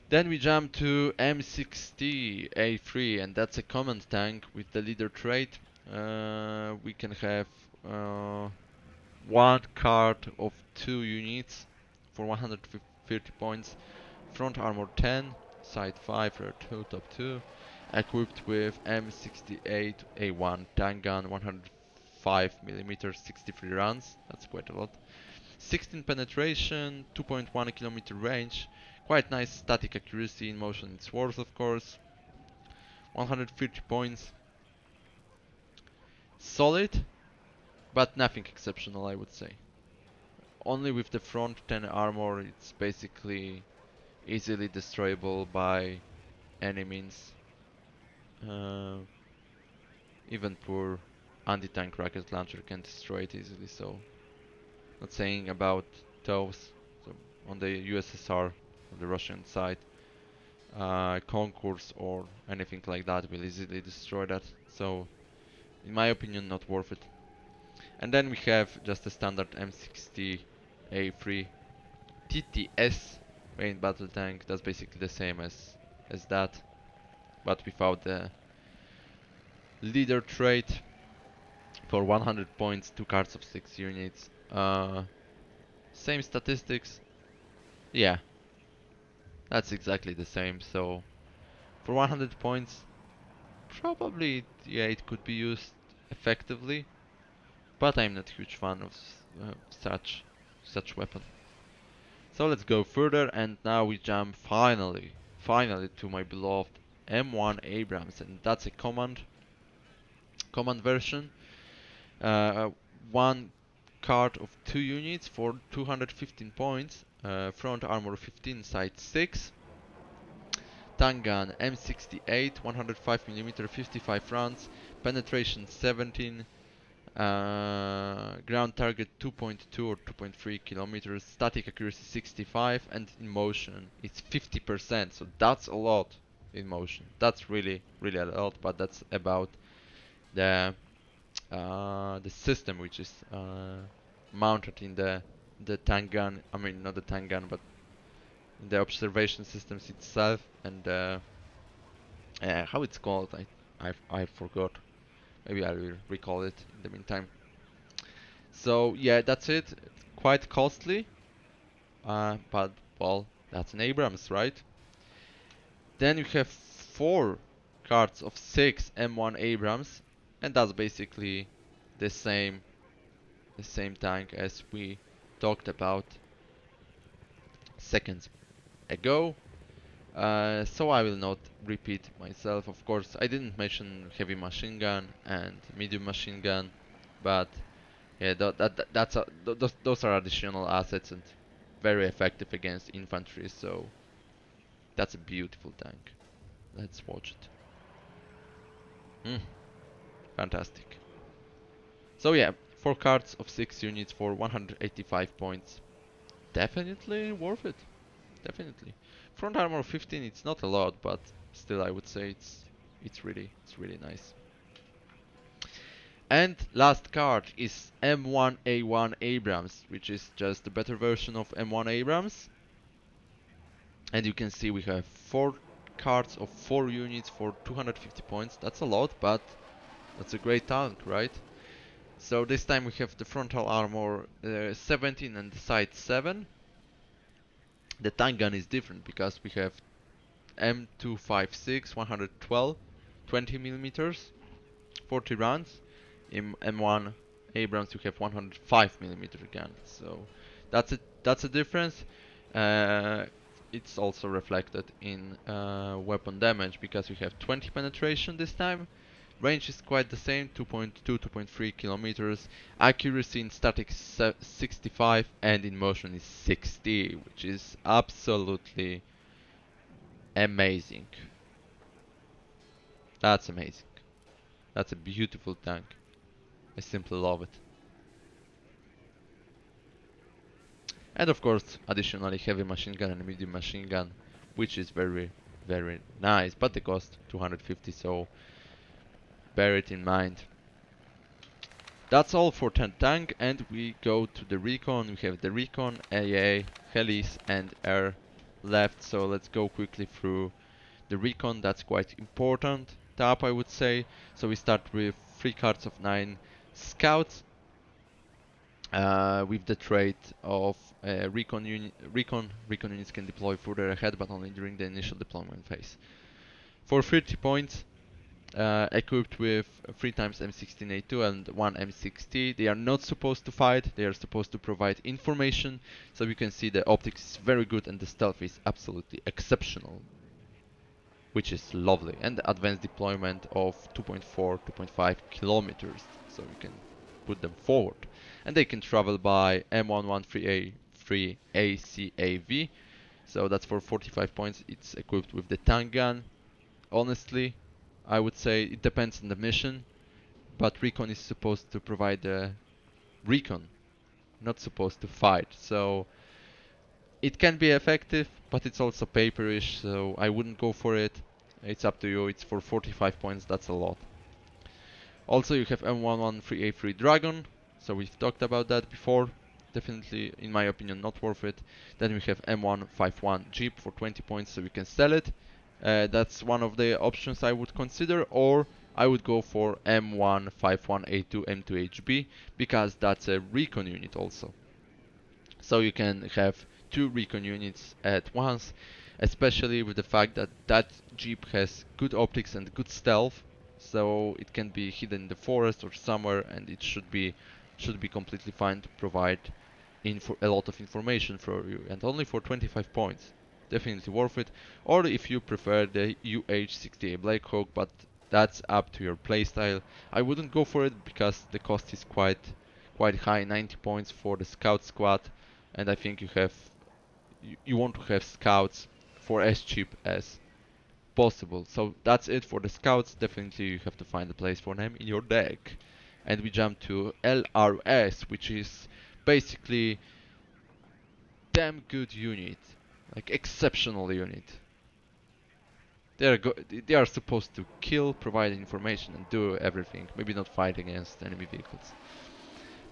Then we jump to M60A3, and that's a command tank with the leader trait. We can have one card of 2 units for 130 points. Front armor 10, side 5, rear 2, top 2. Equipped with M68A1 tank gun, 105mm, 63 rounds. That's quite a lot. 16 penetration, 2.1 kilometer range. Quite nice static accuracy. In motion it's worse, of course. 150 points. Solid, but nothing exceptional, I would say. Only with the front 10 armor, it's basically easily destroyable by any means. Uh, Even poor anti-tank rocket launcher can destroy it easily, so not saying about those. So on the USSR, on the Russian side, Concourse or anything like that will easily destroy that. So in my opinion, not worth it. And then we have just a standard M60A3 TTS main battle tank. That's basically the same as that, but without the leader trait. For 100 points, 2 cards of 6 units. Same statistics. Yeah, that's exactly the same. So for 100 points, probably yeah, it could be used effectively. But I'm not a huge fan of such weapon. So let's go further, and now we jump finally to my beloved M1 Abrams, and that's a command version. One card of 2 units for 215 points. Front armor 15, side 6. Tank gun M68, 105mm, 55 rounds. Penetration 17. Ground target 2.2 or 2.3 kilometers. Static accuracy 65, and in motion it's 50%. So that's a lot in motion. That's really a lot, but that's about the system which is mounted in the tank gun. I mean, not the tank gun, but in the observation systems itself. And how it's called, I forgot. Maybe I will recall it in the meantime. So yeah, that's it. Quite costly, but well, that's an Abrams, right? Then you have 4 cards of 6 M1 Abrams, and that's basically the same tank as we talked about seconds ago. So I will not repeat myself. Of course, I didn't mention heavy machine gun and medium machine gun, but yeah, those are additional assets and very effective against infantry. So that's a beautiful tank. Let's watch it. Fantastic. So yeah, 4 cards of 6 units for 185 points. Definitely worth it. Definitely. Front armor 15, it's not a lot, but still I would say it's really nice. And last card is M1A1 Abrams, which is just a better version of M1 Abrams. And you can see we have 4 cards of 4 units for 250 points. That's a lot, but that's a great tank, right? So this time we have the frontal armor 17 and the side 7. The tank gun is different because we have M256, 112, 20 millimeters, 40 rounds. In M1 Abrams you have 105 millimeter gun. So that's a difference. It's also reflected in weapon damage because we have 20 penetration this time. Range is quite the same, 2.2, 2.3 kilometers. Accuracy in static 65 and in motion is 60, which is absolutely amazing. That's amazing. That's a beautiful tank. I simply love it. And of course, additionally, heavy machine gun and medium machine gun, which is very nice, but the cost 250, so bear it in mind. That's all for 10 tank, and we go to the recon. We have the recon, AA, helis, and air left. So let's go quickly through the recon. That's quite important tab, I would say. So we start with 3 cards of 9 scouts. with the trait of recon units can deploy further ahead, but only during the initial deployment phase. For 30 points, equipped with 3 times M16A2 and 1 M60. They are not supposed to fight, they are supposed to provide information. So you can see the optics is very good and the stealth is absolutely exceptional, which is lovely. And the advanced deployment of 2.4, 2.5 kilometers, so you can put them forward. And they can travel by M113A3 ACAV, so that's for 45 points. It's equipped with the tank gun. Honestly, I would say it depends on the mission, but recon is supposed to provide the recon, not supposed to fight. So it can be effective, but it's also paperish, so I wouldn't go for it. It's up to you. It's for 45 points, that's a lot. Also, you have M113A3 Dragon, so we've talked about that before. Definitely, in my opinion, not worth it. Then we have M151 Jeep for 20 points, so we can sell it. That's one of the options I would consider, or I would go for M151A2 M2HB, because that's a recon unit also. So you can have 2 recon units at once, especially with the fact that that Jeep has good optics and good stealth, so it can be hidden in the forest or somewhere, and it should be completely fine to provide a lot of information for you, and only for 25 points. Definitely worth it. Or if you prefer the UH-60A Black Hawk, but that's up to your playstyle. I wouldn't go for it because the cost is quite high, 90 points for the scout squad, and I think you want to have scouts for as cheap as possible. So that's it for the scouts. Definitely you have to find a place for them in your deck. And we jump to LRS, which is basically damn good unit, like exceptional unit. They are supposed to kill, provide information, and do everything. Maybe not fight against enemy vehicles.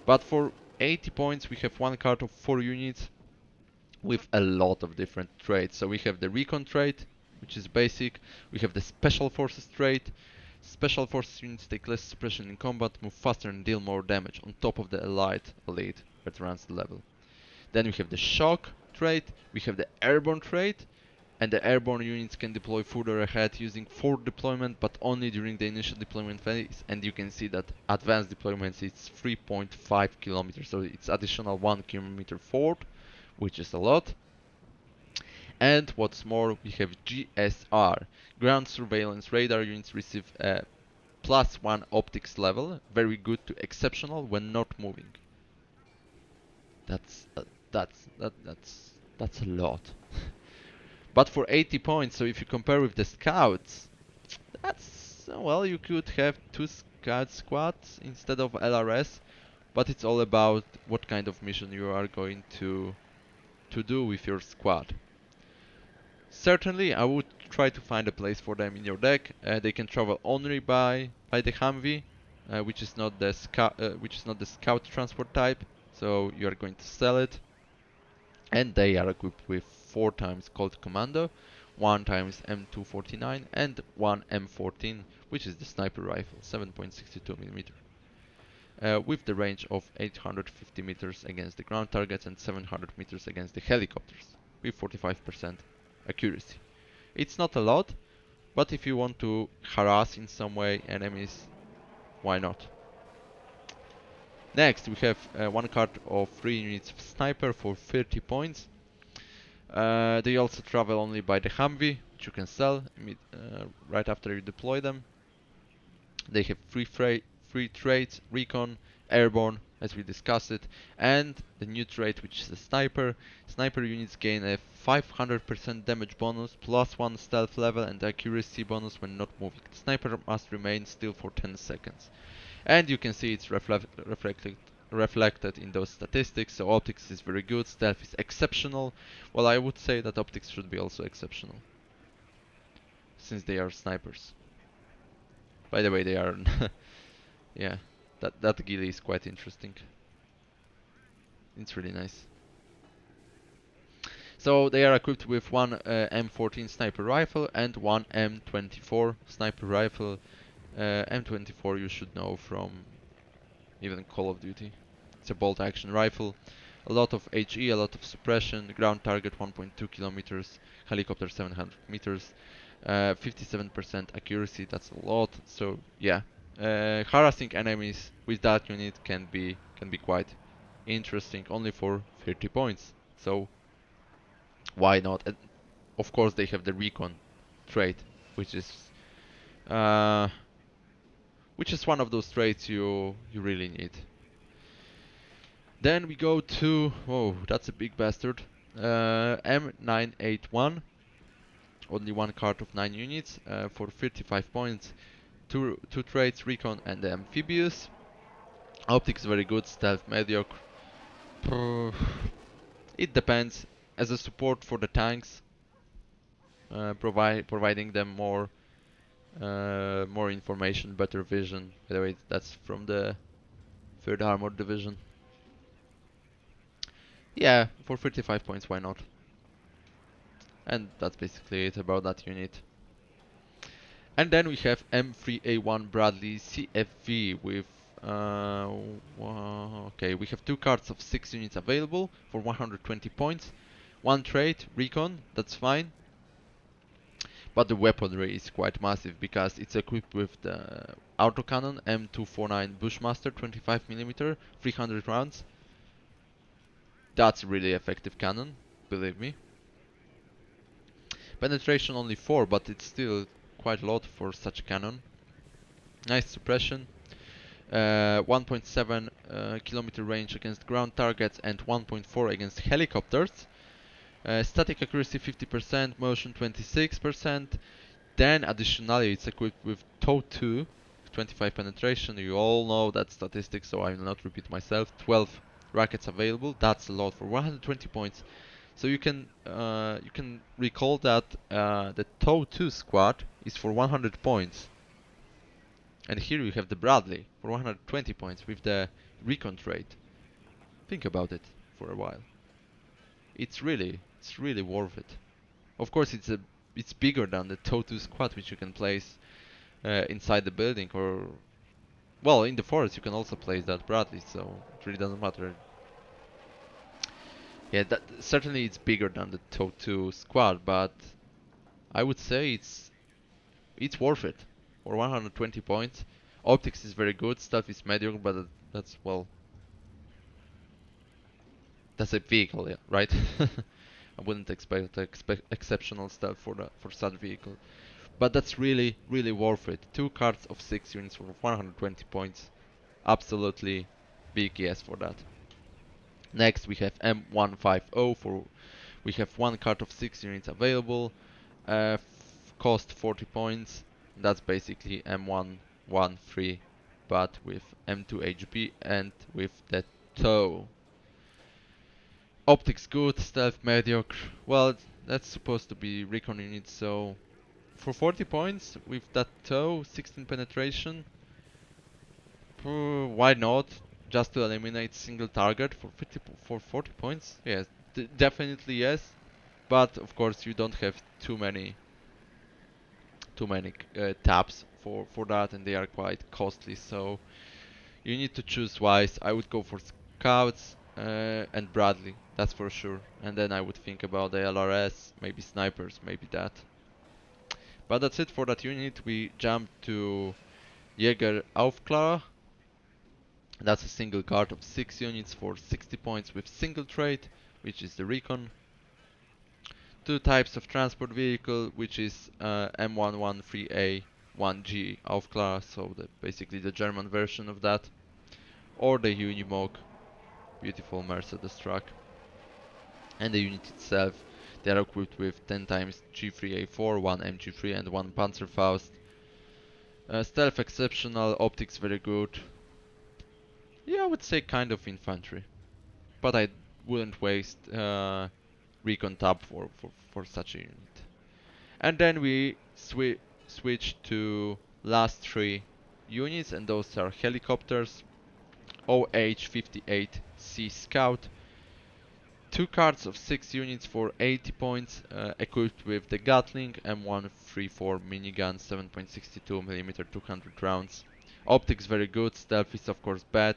But for 80 points, we have one card of 4 units with a lot of different traits. So we have the recon trait, which is basic. We have the special forces trait. Special forces units take less suppression in combat, move faster, and deal more damage on top of the elite that runs the level. Then we have the shock trait. We have the airborne trait. And the airborne units can deploy further ahead using forward deployment, but only during the initial deployment phase. And you can see that advanced deployment is 3.5 kilometers, so it's additional 1 kilometer forward, which is a lot. And what's more, we have GSR. Ground surveillance radar units receive a +1 optics level, very good to exceptional when not moving. That's that's a lot. But for 80 points, so if you compare with the scouts, that's well, you could have 2 scout squads instead of LRS, but it's all about what kind of mission you are going to do with your squad. Certainly, I would try to find a place for them in your deck. They can travel only by the Humvee, which is not the scout transport type. So you are going to sell it, and they are equipped with 4 times Colt Commando, 1 times M249, and 1 M14, which is the sniper rifle, 7.62mm. With the range of 850 meters against the ground targets and 700 meters against the helicopters, with 45% accuracy. It's not a lot, but if you want to harass in some way enemies, why not? Next, we have one card of 3 units of sniper for 30 points. They also travel only by the Humvee, which you can sell right after you deploy them. They have 3 traits: recon, airborne, as we discussed it, and the new trait, which is the sniper. Sniper units gain a 500% damage bonus, +1 stealth level, and accuracy bonus when not moving. The sniper must remain still for 10 seconds. And you can see it's reflected in those statistics. So optics is very good, stealth is exceptional. Well, I would say that optics should be also exceptional, since they are snipers. By the way, they are yeah, that ghillie is quite interesting. It's really nice. So they are equipped with one M14 sniper rifle and one M24 sniper rifle. M24 you should know from even Call of Duty. It's a bolt action rifle. A lot of HE, a lot of suppression, ground target 1.2 kilometers, helicopter 700 meters, 57% accuracy, that's a lot. So yeah, harassing enemies with that unit can be quite interesting, only for 30 points. So why not? And of course they have the recon trait, which is uh, one of those traits you really need. Then we go to, oh, that's a big bastard, M981. Only one card of 9 units for 35 points. Two traits, recon and amphibious. Optics very good, stealth mediocre. It depends. As a support for the tanks, providing them more information, better vision. By the way, that's from the 3rd Armored Division. Yeah, for 35 points, why not? And that's basically it about that unit. And then we have M3A1 Bradley CFV with okay, we have 2 cards of 6 units available for 120 points. One trait, recon, that's fine. But the weaponry is quite massive because it's equipped with the autocannon M249 Bushmaster 25mm, 300 rounds. That's a really effective cannon, believe me. Penetration only 4, but it's still quite a lot for such a cannon. Nice suppression. 1.7 kilometer range against ground targets and 1.4 against helicopters. Static accuracy 50%, motion 26%. Then additionally it's equipped with TOW 2, 25 penetration. You all know that statistic, so I will not repeat myself. 12 rockets available. That's a lot for 120 points. So you can recall that the TOW 2 squad is for 100 points. And here you have the Bradley for 120 points with the recon trait. Think about it for a while. It's really worth it. Of course, it's bigger than the TOW2 squad, which you can place inside the building, or well, in the forest you can also place that Bradley. So it really doesn't matter. Yeah, that certainly it's bigger than the TOW2 squad, but I would say it's worth it for 120 points. Optics is very good, stuff is mediocre, but that's, well, that's a vehicle, yeah, right? I wouldn't expect exceptional stuff for such vehicle, but that's really worth it. 2 cards of 6 units for 120 points, absolutely big yes for that. Next we have M150 for, we have 1 card of 6 units available, cost 40 points. That's basically M113, but with M2 HB and with the TOW. Optics good, stealth mediocre. Well, that's supposed to be recon unit, so for 40 points with that TOW, 16 penetration, why not? Just to eliminate single target for 40 points? Yes, definitely yes. But of course you don't have too many tabs for that, and they are quite costly. So you need to choose wise. I would go for scouts and Bradley, that's for sure. And then I would think about the LRS, maybe snipers, maybe that. But that's it for that unit. We jump to Jäger Aufklärer. That's a single card of 6 units for 60 points with single trait, which is the recon. 2 types of transport vehicle, which is M113A 1G Aufklärer, so basically the German version of that, or the Unimog, beautiful Mercedes truck. And the unit itself, they are equipped with 10 times G3A4, 1 MG3 and 1 Panzerfaust. Stealth exceptional, optics very good. Yeah, I would say kind of infantry, but I wouldn't waste recon tab for such a unit. And then we switch to last 3 units, and those are helicopters. OH-58C Scout. 2 cards of 6 units for 80 points, equipped with the Gatling M134 minigun, 7.62mm, 200 rounds. Optics very good, stealth is of course bad.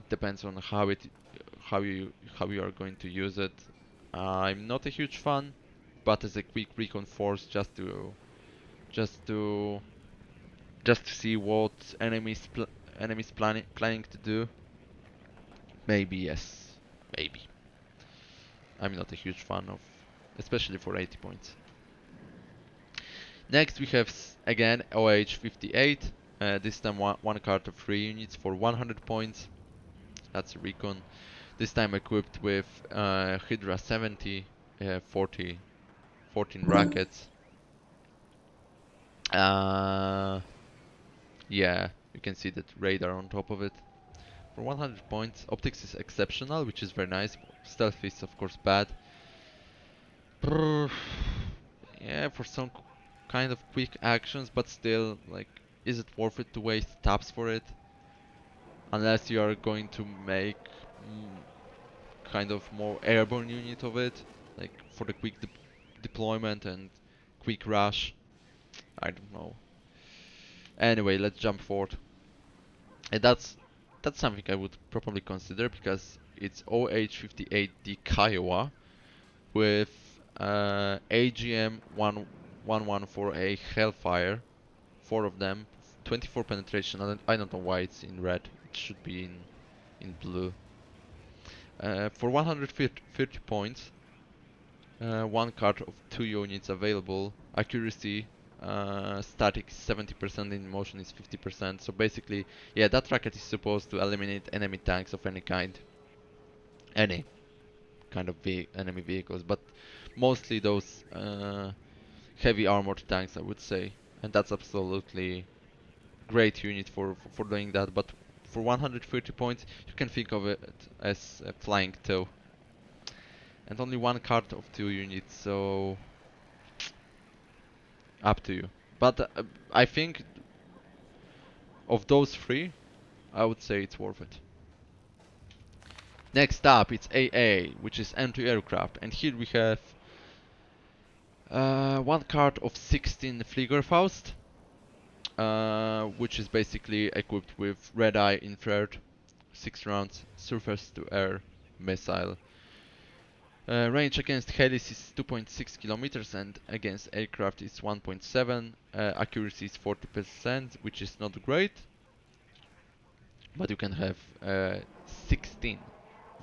depends on how you are going to use it. I'm not a huge fan, but as a quick recon force, just to just to see what enemies planning to do. Maybe yes, maybe. I'm not a huge fan of, especially for 80 points. Next we have again OH58. This time one card of 3 units for 100 points. That's a recon. This time equipped with Hydra 70, 14 rockets. Yeah, you can see that radar on top of it. For 100 points, optics is exceptional, which is very nice. Stealth is of course bad. Yeah, for some kind of quick actions, but still, like, is it worth it to waste taps for it? Unless you are going to make kind of more airborne unit of it, like for the quick deployment and quick rush. I don't know. Anyway, let's jump forward. And that's something I would probably consider because it's OH58D Kiowa with AGM 114A Hellfire, 4 of them, 24 penetration. I don't know why it's in red. It should be in blue. For 130 points, one card of 2 units available. Accuracy, static 70%, in motion is 50%. So basically, yeah, that rocket is supposed to eliminate enemy tanks of any kind. Any kind of enemy vehicles, but mostly those heavy armored tanks, I would say. And that's absolutely great unit for doing that. But for 130 points, you can think of it as a flying tow. And only one card of 2 units, so up to you. But I think of those 3, I would say it's worth it. Next up, it's AA, which is anti-aircraft, and here we have one card of 16 Fliegerfaust, which is basically equipped with red eye infrared, 6 rounds, surface-to-air missile. Range against helis is 2.6 kilometers and against aircraft is 1.7. Accuracy is 40%, which is not great, but you can have 16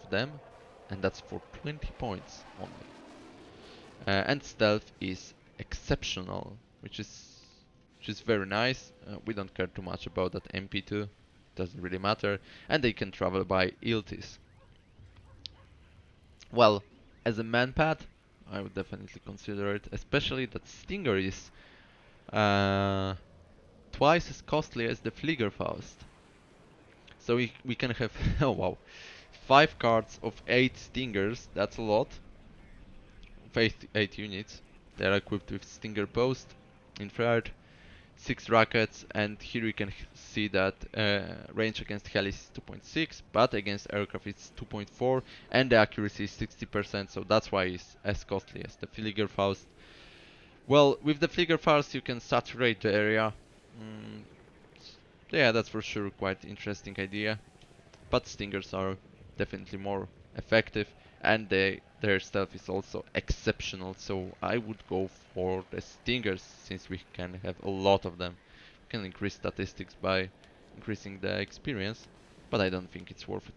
of them, and that's for 20 points only. And stealth is exceptional, which is very nice. We don't care too much about that MP2, doesn't really matter, and they can travel by ILTIS. Well, as a manpad, I would definitely consider it, especially that Stinger is twice as costly as the Fliegerfaust. So we can have, oh wow, 5 cards of 8 Stingers, that's a lot. 8 units. They are equipped with Stinger post, infrared, 6 rockets, and here we can see that range against heli is 2.6, but against aircraft it's 2.4, and the accuracy is 60%, so that's why it's as costly as the Fliegerfaust. Well, with the Fliegerfaust you can saturate the area. Yeah, that's for sure quite interesting idea, but Stingers are definitely more effective, and their stealth is also exceptional, so I would go for the Stingers since we can have a lot of them. We can increase statistics by increasing the experience, but I don't think it's worth it.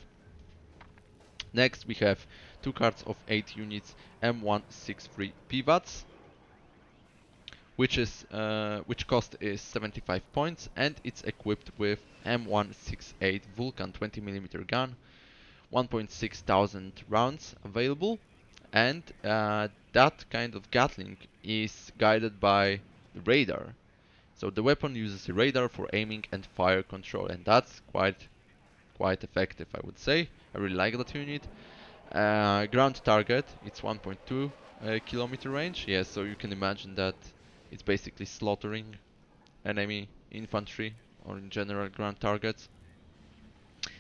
Next we have 2 cards of 8 units M163 Pivots, which cost is 75 points, and it's equipped with M168 Vulcan 20mm gun, 1.6 thousand rounds available, and that kind of Gatling is guided by the radar. So the weapon uses a radar for aiming and fire control, and that's quite effective, I would say. I really like that unit. Ground target, it's 1.2 kilometer range. Yeah, so you can imagine that it's basically slaughtering enemy infantry or in general ground targets.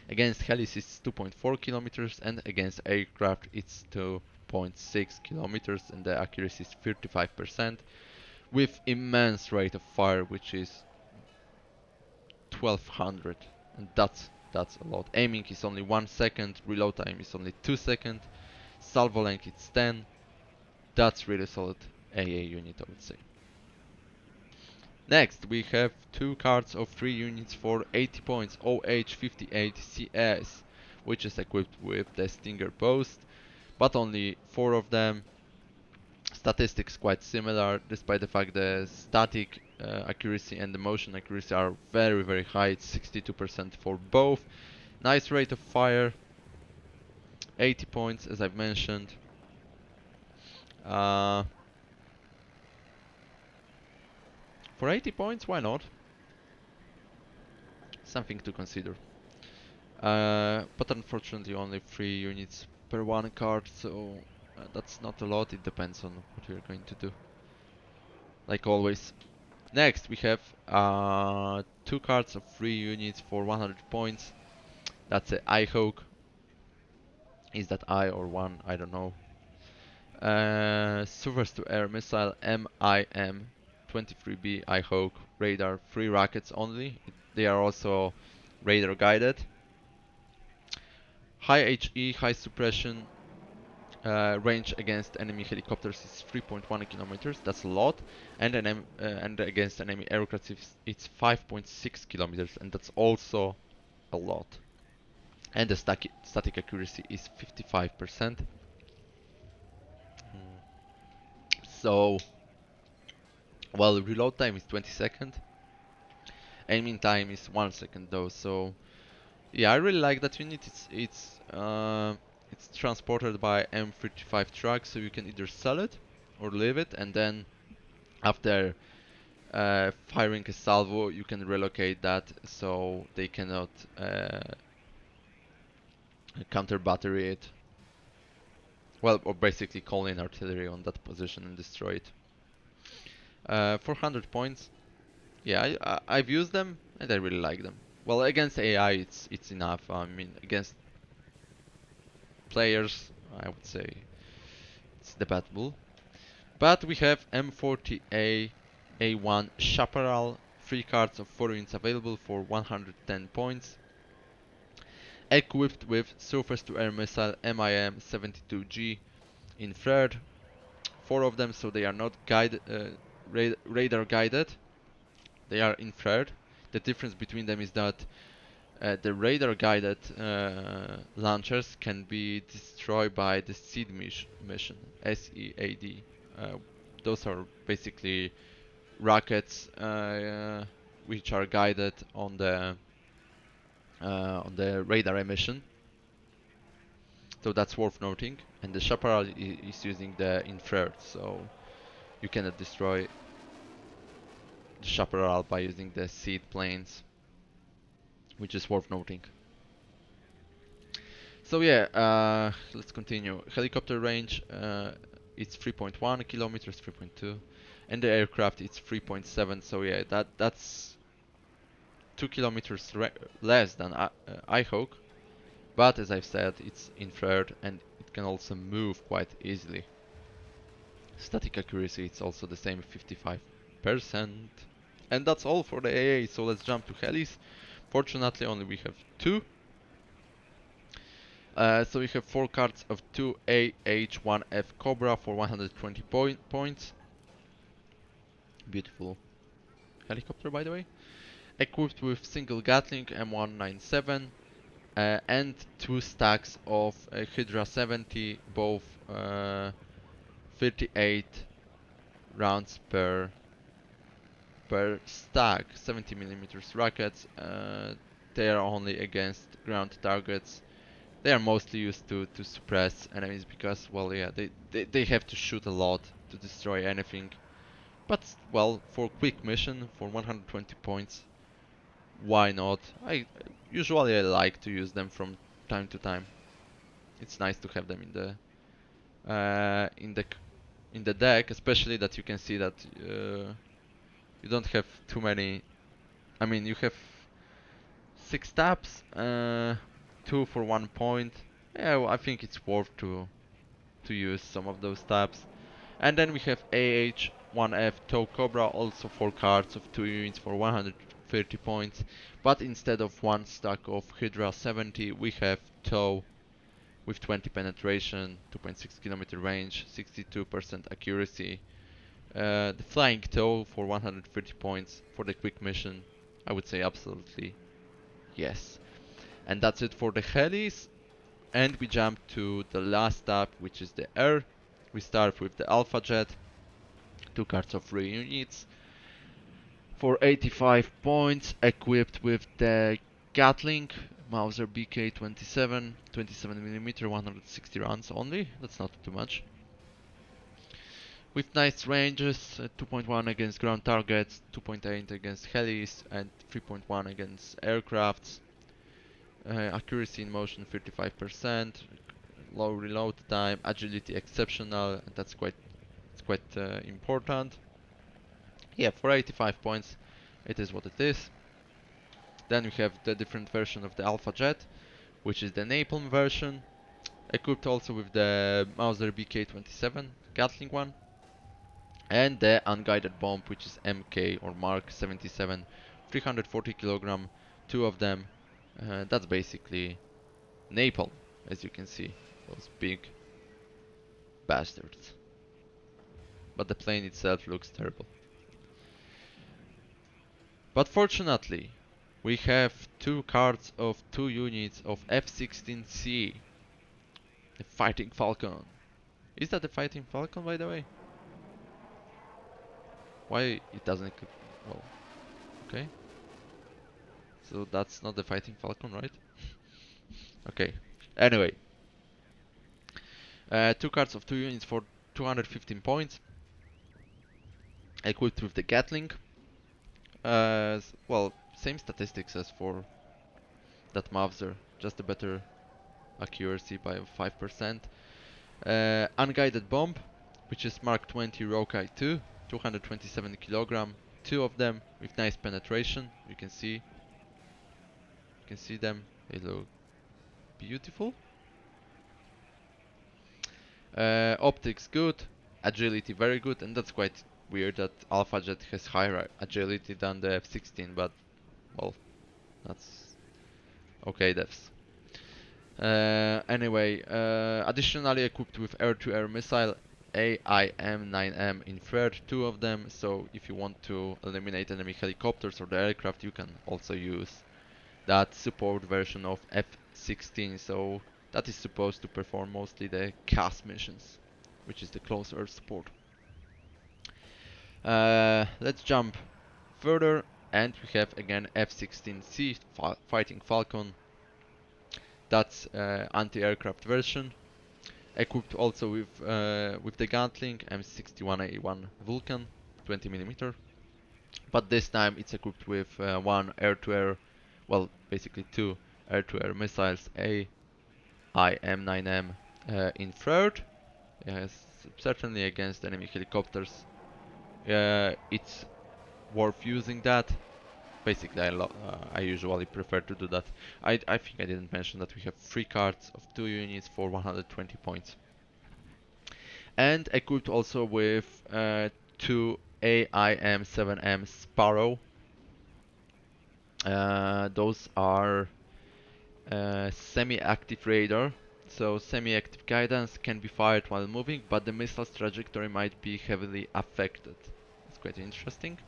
Against helis it's 2.4 kilometers, and against aircraft it's 2.6 kilometers, and the accuracy is 35%, with immense rate of fire, which is 1200, and that's that's a lot. Aiming is only 1 second, reload time is only 2 seconds, salvo length is 10. That's really solid AA unit, I would say. Next, we have 2 cards of 3 units for 80 points, OH58 CS, which is equipped with the Stinger Post, but only 4 of them. Statistics quite similar, despite the fact the static accuracy and the motion accuracy are very high. It's 62% for both. Nice rate of fire, 80 points as I've mentioned. For 80 points, why not? Something to consider. But unfortunately only 3 units per 1 card, so that's not a lot. It depends on what you're going to do, like always. Next we have 2 cards of 3 units for 100 points. That's a iHawk. Is that I or 1? I don't know. Surface to air missile MIM 23B iHawk radar, 3 rockets only. They are also radar guided. High HE, high suppression, range against enemy helicopters is 3.1 kilometers. That's a lot, and and against enemy aircraft it's 5.6 kilometers, and that's also a lot. And the static accuracy is 55%. So, well, reload time is 20 seconds. Aiming time is 1 second though. So, yeah, I really like that unit. It's transported by M35 truck, so you can either sell it or leave it, and then after firing a salvo, you can relocate that so they cannot counter battery it. Well, or basically call in artillery on that position and destroy it. 400 points. Yeah, I've used them and I really like them. Well, against AI, it's enough. I mean, against players, I would say it's debatable. But we have M40A A1 Chaparral, 3 cards of 4 units available for 110 points. Equipped with surface to air missile MIM 72G infrared. 4 of them, so they are not radar guided. They are infrared. The difference between them is that the radar guided launchers can be destroyed by the SEAD mission, SEAD. Those are basically rockets which are guided on the radar emission. So that's worth noting. And the Chaparral is using the infrared, so you cannot destroy the Chaparral by using the SEAD planes, which is worth noting. So yeah, let's continue. Helicopter range, it's 3.1 kilometers, 3.2, and the aircraft it's 3.7. So yeah, that's 2 kilometers less than iHawk, but as I've said, it's infrared and it can also move quite easily. Static accuracy, it's also the same, 55%. And that's all for the AA. So let's jump to helis. Fortunately, only we have 2. So we have 4 cards of 2 AH-1F Cobra for 120 points. Beautiful helicopter, by the way. Equipped with single Gatling M197 and 2 stacks of Hydra 70, both 38 rounds per stack, 70mm rockets. They are only against ground targets. They are mostly used to suppress enemies because, well, yeah, they have to shoot a lot to destroy anything. But, well, for quick mission, for 120 points, why not? Usually I like to use them from time to time. It's nice to have them in the deck, especially that you can see that you don't have too many. I mean, you have 6 taps, 2 for 1 point. Yeah, well, I think it's worth to use some of those taps. And then we have AH-1F Tow Cobra, also 4 cards of 2 units for 30 points, but instead of one stack of Hydra 70, we have TOW with 20 penetration, 2.6 kilometer range, 62% accuracy. The flying TOW for 130 points for the quick mission, I would say absolutely yes. And that's it for the helis. And we jump to the last tab, which is the air. We start with the Alpha Jet, 2 cards of 3 units for 85 points, equipped with the Gatling Mauser BK-27, 27mm, 160 rounds only. That's not too much. With nice ranges, 2.1 against ground targets, 2.8 against helis, and 3.1 against aircrafts. Accuracy in motion 35%, low reload time, agility exceptional, and that's quite important. Yeah, for 85 points, it is what it is. Then we have the different version of the Alpha Jet, which is the Napalm version, equipped also with the Mauser BK-27 Gatling one, and the unguided bomb, which is MK or Mark 77, 340 kilogram, 2 of them. That's basically napalm, as you can see, those big bastards. But the plane itself looks terrible. But fortunately, we have 2 cards of 2 units of F-16C, the Fighting Falcon. Is that the Fighting Falcon, by the way? Why it doesn't... well, okay. So that's not the Fighting Falcon, right? Okay. Anyway. 2 cards of 2 units for 215 points. Equipped with the Gatling. Well, same statistics as for that Mavser, just a better accuracy by 5%. Unguided bomb, which is Mark 20 Rokai 2, 227 kilogram, 2 of them with nice penetration. You can see them. They look beautiful. Optics good, agility very good, and that's quite weird that Alpha Jet has higher agility than the F-16, but well, that's okay devs. Anyway, additionally equipped with air-to-air missile AIM-9M infrared, 2 of them, so if you want to eliminate enemy helicopters or the aircraft, you can also use that support version of F-16, so that is supposed to perform mostly the CAS missions, which is the close air support. Let's jump further, and we have again F-16C Fighting Falcon. That's anti-aircraft version, equipped also with the Gatling M61A1 Vulcan 20mm, but this time it's equipped with 1 air-to-air, well, basically 2 air-to-air missiles, AIM-9M infrared. Yes, certainly against enemy helicopters. It's worth using that. Basically, I usually prefer to do that. I think I didn't mention that we have 3 cards of 2 units for 120 points. And equipped also with 2 AIM-7M Sparrow. Those are semi-active radar. So semi-active guidance can be fired while moving, but the missile's trajectory might be heavily affected. That's quite interesting.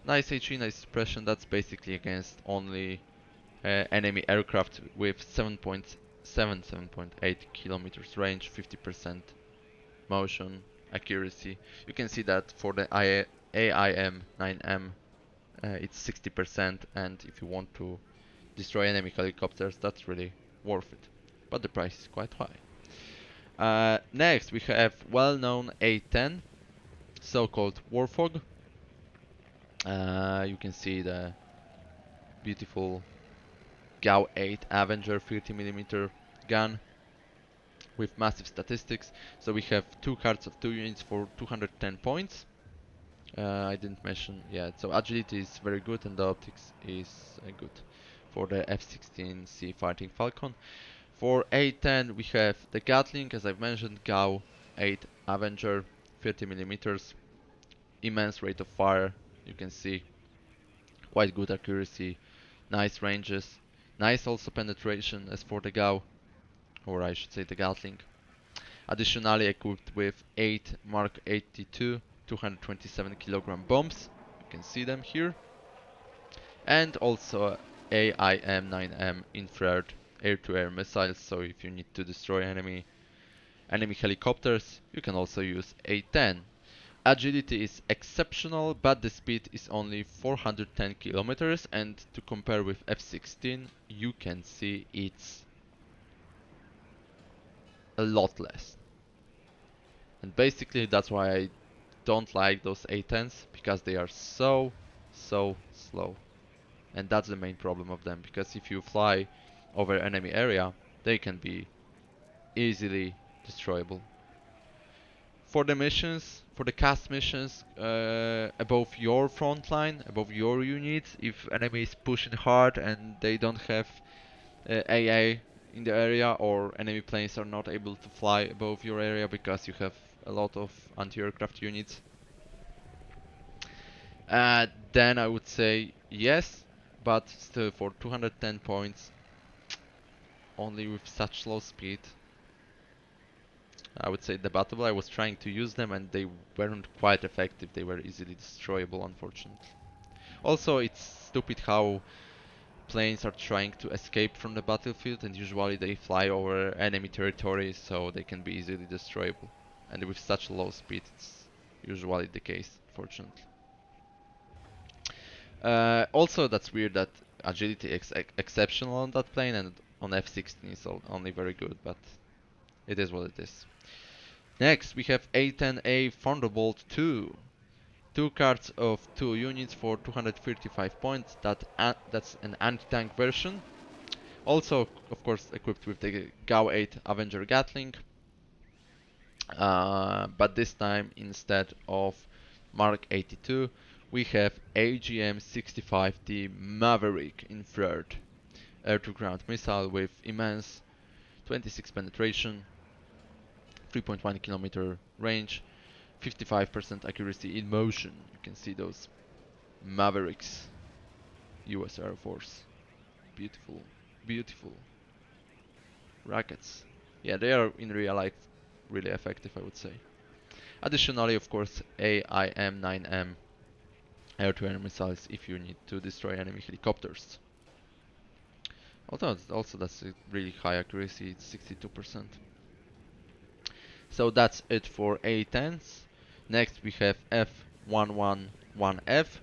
Nice HE, nice suppression. That's basically against only enemy aircraft with 7.8 kilometers range, 50% motion accuracy. You can see that for the AIM-9M it's 60%, and if you want to destroy enemy helicopters, that's really worth it. But the price is quite high. Next we have well-known A-10, so-called Warthog. You can see the beautiful GAU-8 Avenger 30mm gun with massive statistics. So we have 2 cards of 2 units for 210 points. I didn't mention, yeah, so agility is very good and the optics is good for the F-16C Fighting Falcon. For A-10 we have the Gatling, as I've mentioned, GAU-8 Avenger 30mm, immense rate of fire, you can see Quite good accuracy, nice ranges, nice also penetration as for the Gauss, or I should say the Gatling. Additionally equipped with 8 Mark 82 227 kilogram bombs, you can see them here, and also AIM-9M infrared air-to-air missiles, so if you need to destroy enemy helicopters, you can also use A-10. Agility is exceptional, but the speed is only 410 kilometers, and to compare with F-16, you can see it's a lot less. And basically that's why I don't like those A-10s, because they are so slow. And that's the main problem of them, because if you fly over enemy area, they can be easily destroyable. For the missions, for the cast missions, above your front line, above your units, if enemy is pushing hard and they don't have AA in the area, or enemy planes are not able to fly above your area because you have a lot of anti-aircraft units, then I would say yes, but still for 210 points, only with such low speed, I would say debatable. I was trying to use them and they weren't quite effective. They were easily destroyable, unfortunately. Also, it's stupid how planes are trying to escape from the battlefield and usually they fly over enemy territory, so they can be easily destroyable. And with such low speed, it's usually the case, fortunately. Also, that's weird that agility is exceptional on that plane and on F-16 is only very good, but it is what it is. Next, we have A10A Thunderbolt 2. Two cards of 2 units for 235 points. That's an anti-tank version. Also, of course, equipped with the Gauss 8 Avenger Gatling. But this time, instead of Mark 82, we have AGM-65D Maverick infrared air-to-ground missile with immense 26 penetration, 3.1 kilometer range, 55% accuracy in motion. You can see those Mavericks, US Air Force. Beautiful, beautiful rockets. Yeah, they are in real life really effective, I would say. Additionally, of course, AIM-9M air-to-air missiles if you need to destroy enemy helicopters. Although also that's a really high accuracy, it's 62%. So that's it for A10s. Next we have F111F,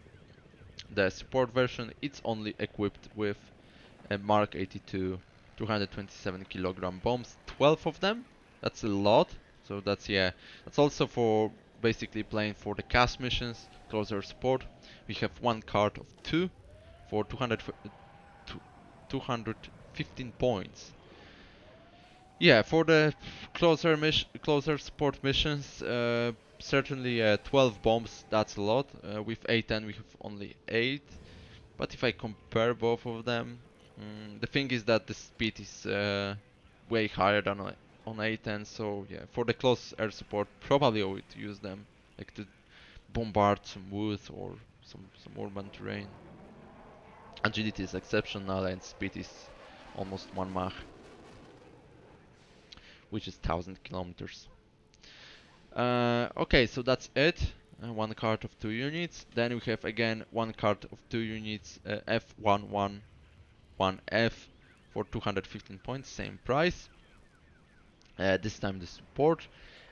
the support version. It's only equipped with a Mark 82 227 kilogram bombs, 12 of them. That's a lot. So that's, yeah, that's also for basically playing for the cast missions, closer support. We have one card of 2 for 215 points. Yeah, for the closer support missions, certainly 12 bombs, that's a lot. With A10 we have only 8. But if I compare both of them, the thing is that the speed is way higher than on A10, so yeah, for the close air support, probably I would use them, like to bombard some woods or some urban terrain. Agility is exceptional and speed is almost 1 Mach, which is 1000 kilometers. Okay, so that's it. One card of 2 units. Then we have again one card of 2 units, F111F for 215 points, same price. This time the support,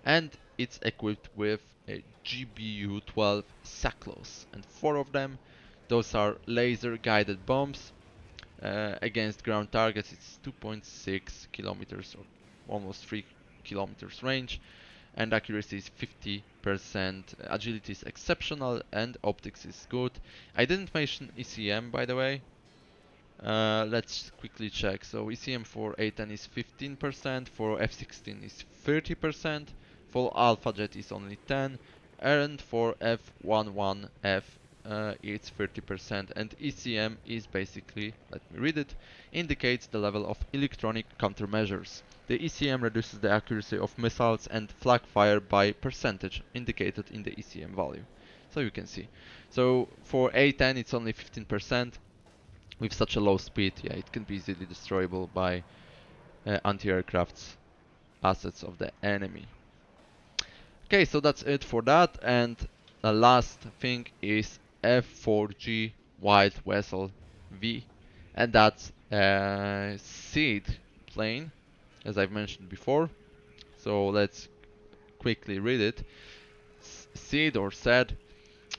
and it's equipped with a GBU-12 SACLOS, and 4 of them. Those are laser guided bombs. Against ground targets, it's 2.6 kilometers or almost 3 kilometers range, and accuracy is 50%. Agility is exceptional and optics is good. I didn't mention ECM, by the way. Let's quickly check. So ECM for A10 is 15%, for F-16 is 30%, for Alpha Jet is only 10%, and for F11F it's 30%. And ECM is basically, let me read it, indicates the level of electronic countermeasures. The ECM reduces the accuracy of missiles and flak fire by percentage indicated in the ECM value. So you can see. So for A10 it's only 15%. With such a low speed, yeah, it can be easily destroyable by anti-aircraft's assets of the enemy. Okay, so that's it for that, and the last thing is F4G Wild Vessel V, and that's a seed plane, as I've mentioned before. So let's quickly read it. SEED or SED,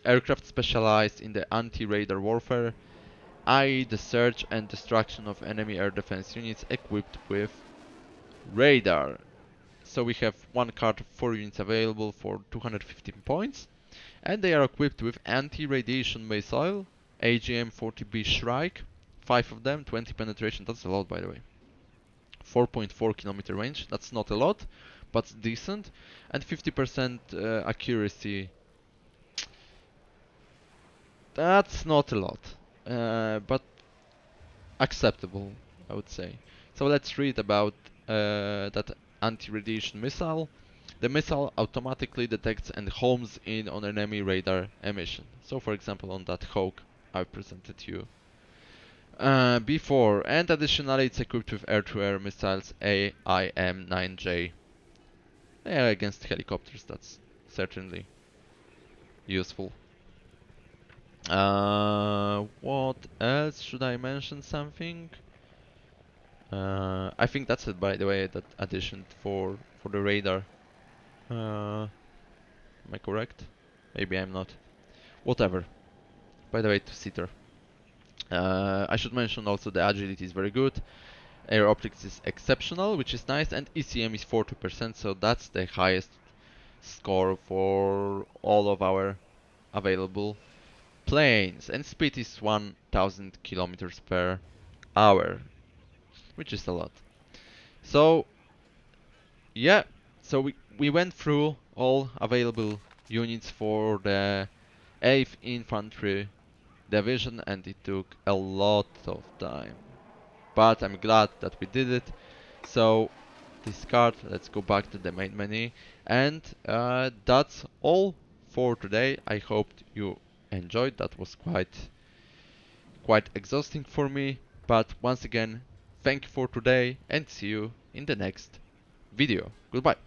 aircraft specialized in the anti-radar warfare, i.e. the search and destruction of enemy air defense units equipped with radar. So we have one card of 4 units available for 215 points, and they are equipped with anti-radiation missile, AGM-40B Shrike, 5 of them, 20 penetration, that's a lot by the way. 4.4 kilometer range, that's not a lot, but decent, and 50% accuracy. That's not a lot, but acceptable, I would say. So let's read about that anti-radiation missile. The missile automatically detects and homes in on enemy radar emission. So for example on that Hawk I presented you before, and additionally it's equipped with air-to-air missiles AIM-9J. Yeah, against helicopters that's certainly useful. What else? Should I mention something? I think that's it, by the way, that addition for the radar. Am I correct? Maybe I'm not. Whatever. By the way, two-seater. I should mention also the agility is very good. Air optics is exceptional, which is nice, and ECM is 40%, so that's the highest score for all of our available planes. And speed is 1000 kilometers per hour, which is a lot. So yeah, so we went through all available units for the 8th Infantry Division, and it took a lot of time. But I'm glad that we did it. So discard, let's go back to the main menu, and that's all for today. I hope you enjoyed. That was quite exhausting for me, but once again, thank you for today and see you in the next video. Goodbye.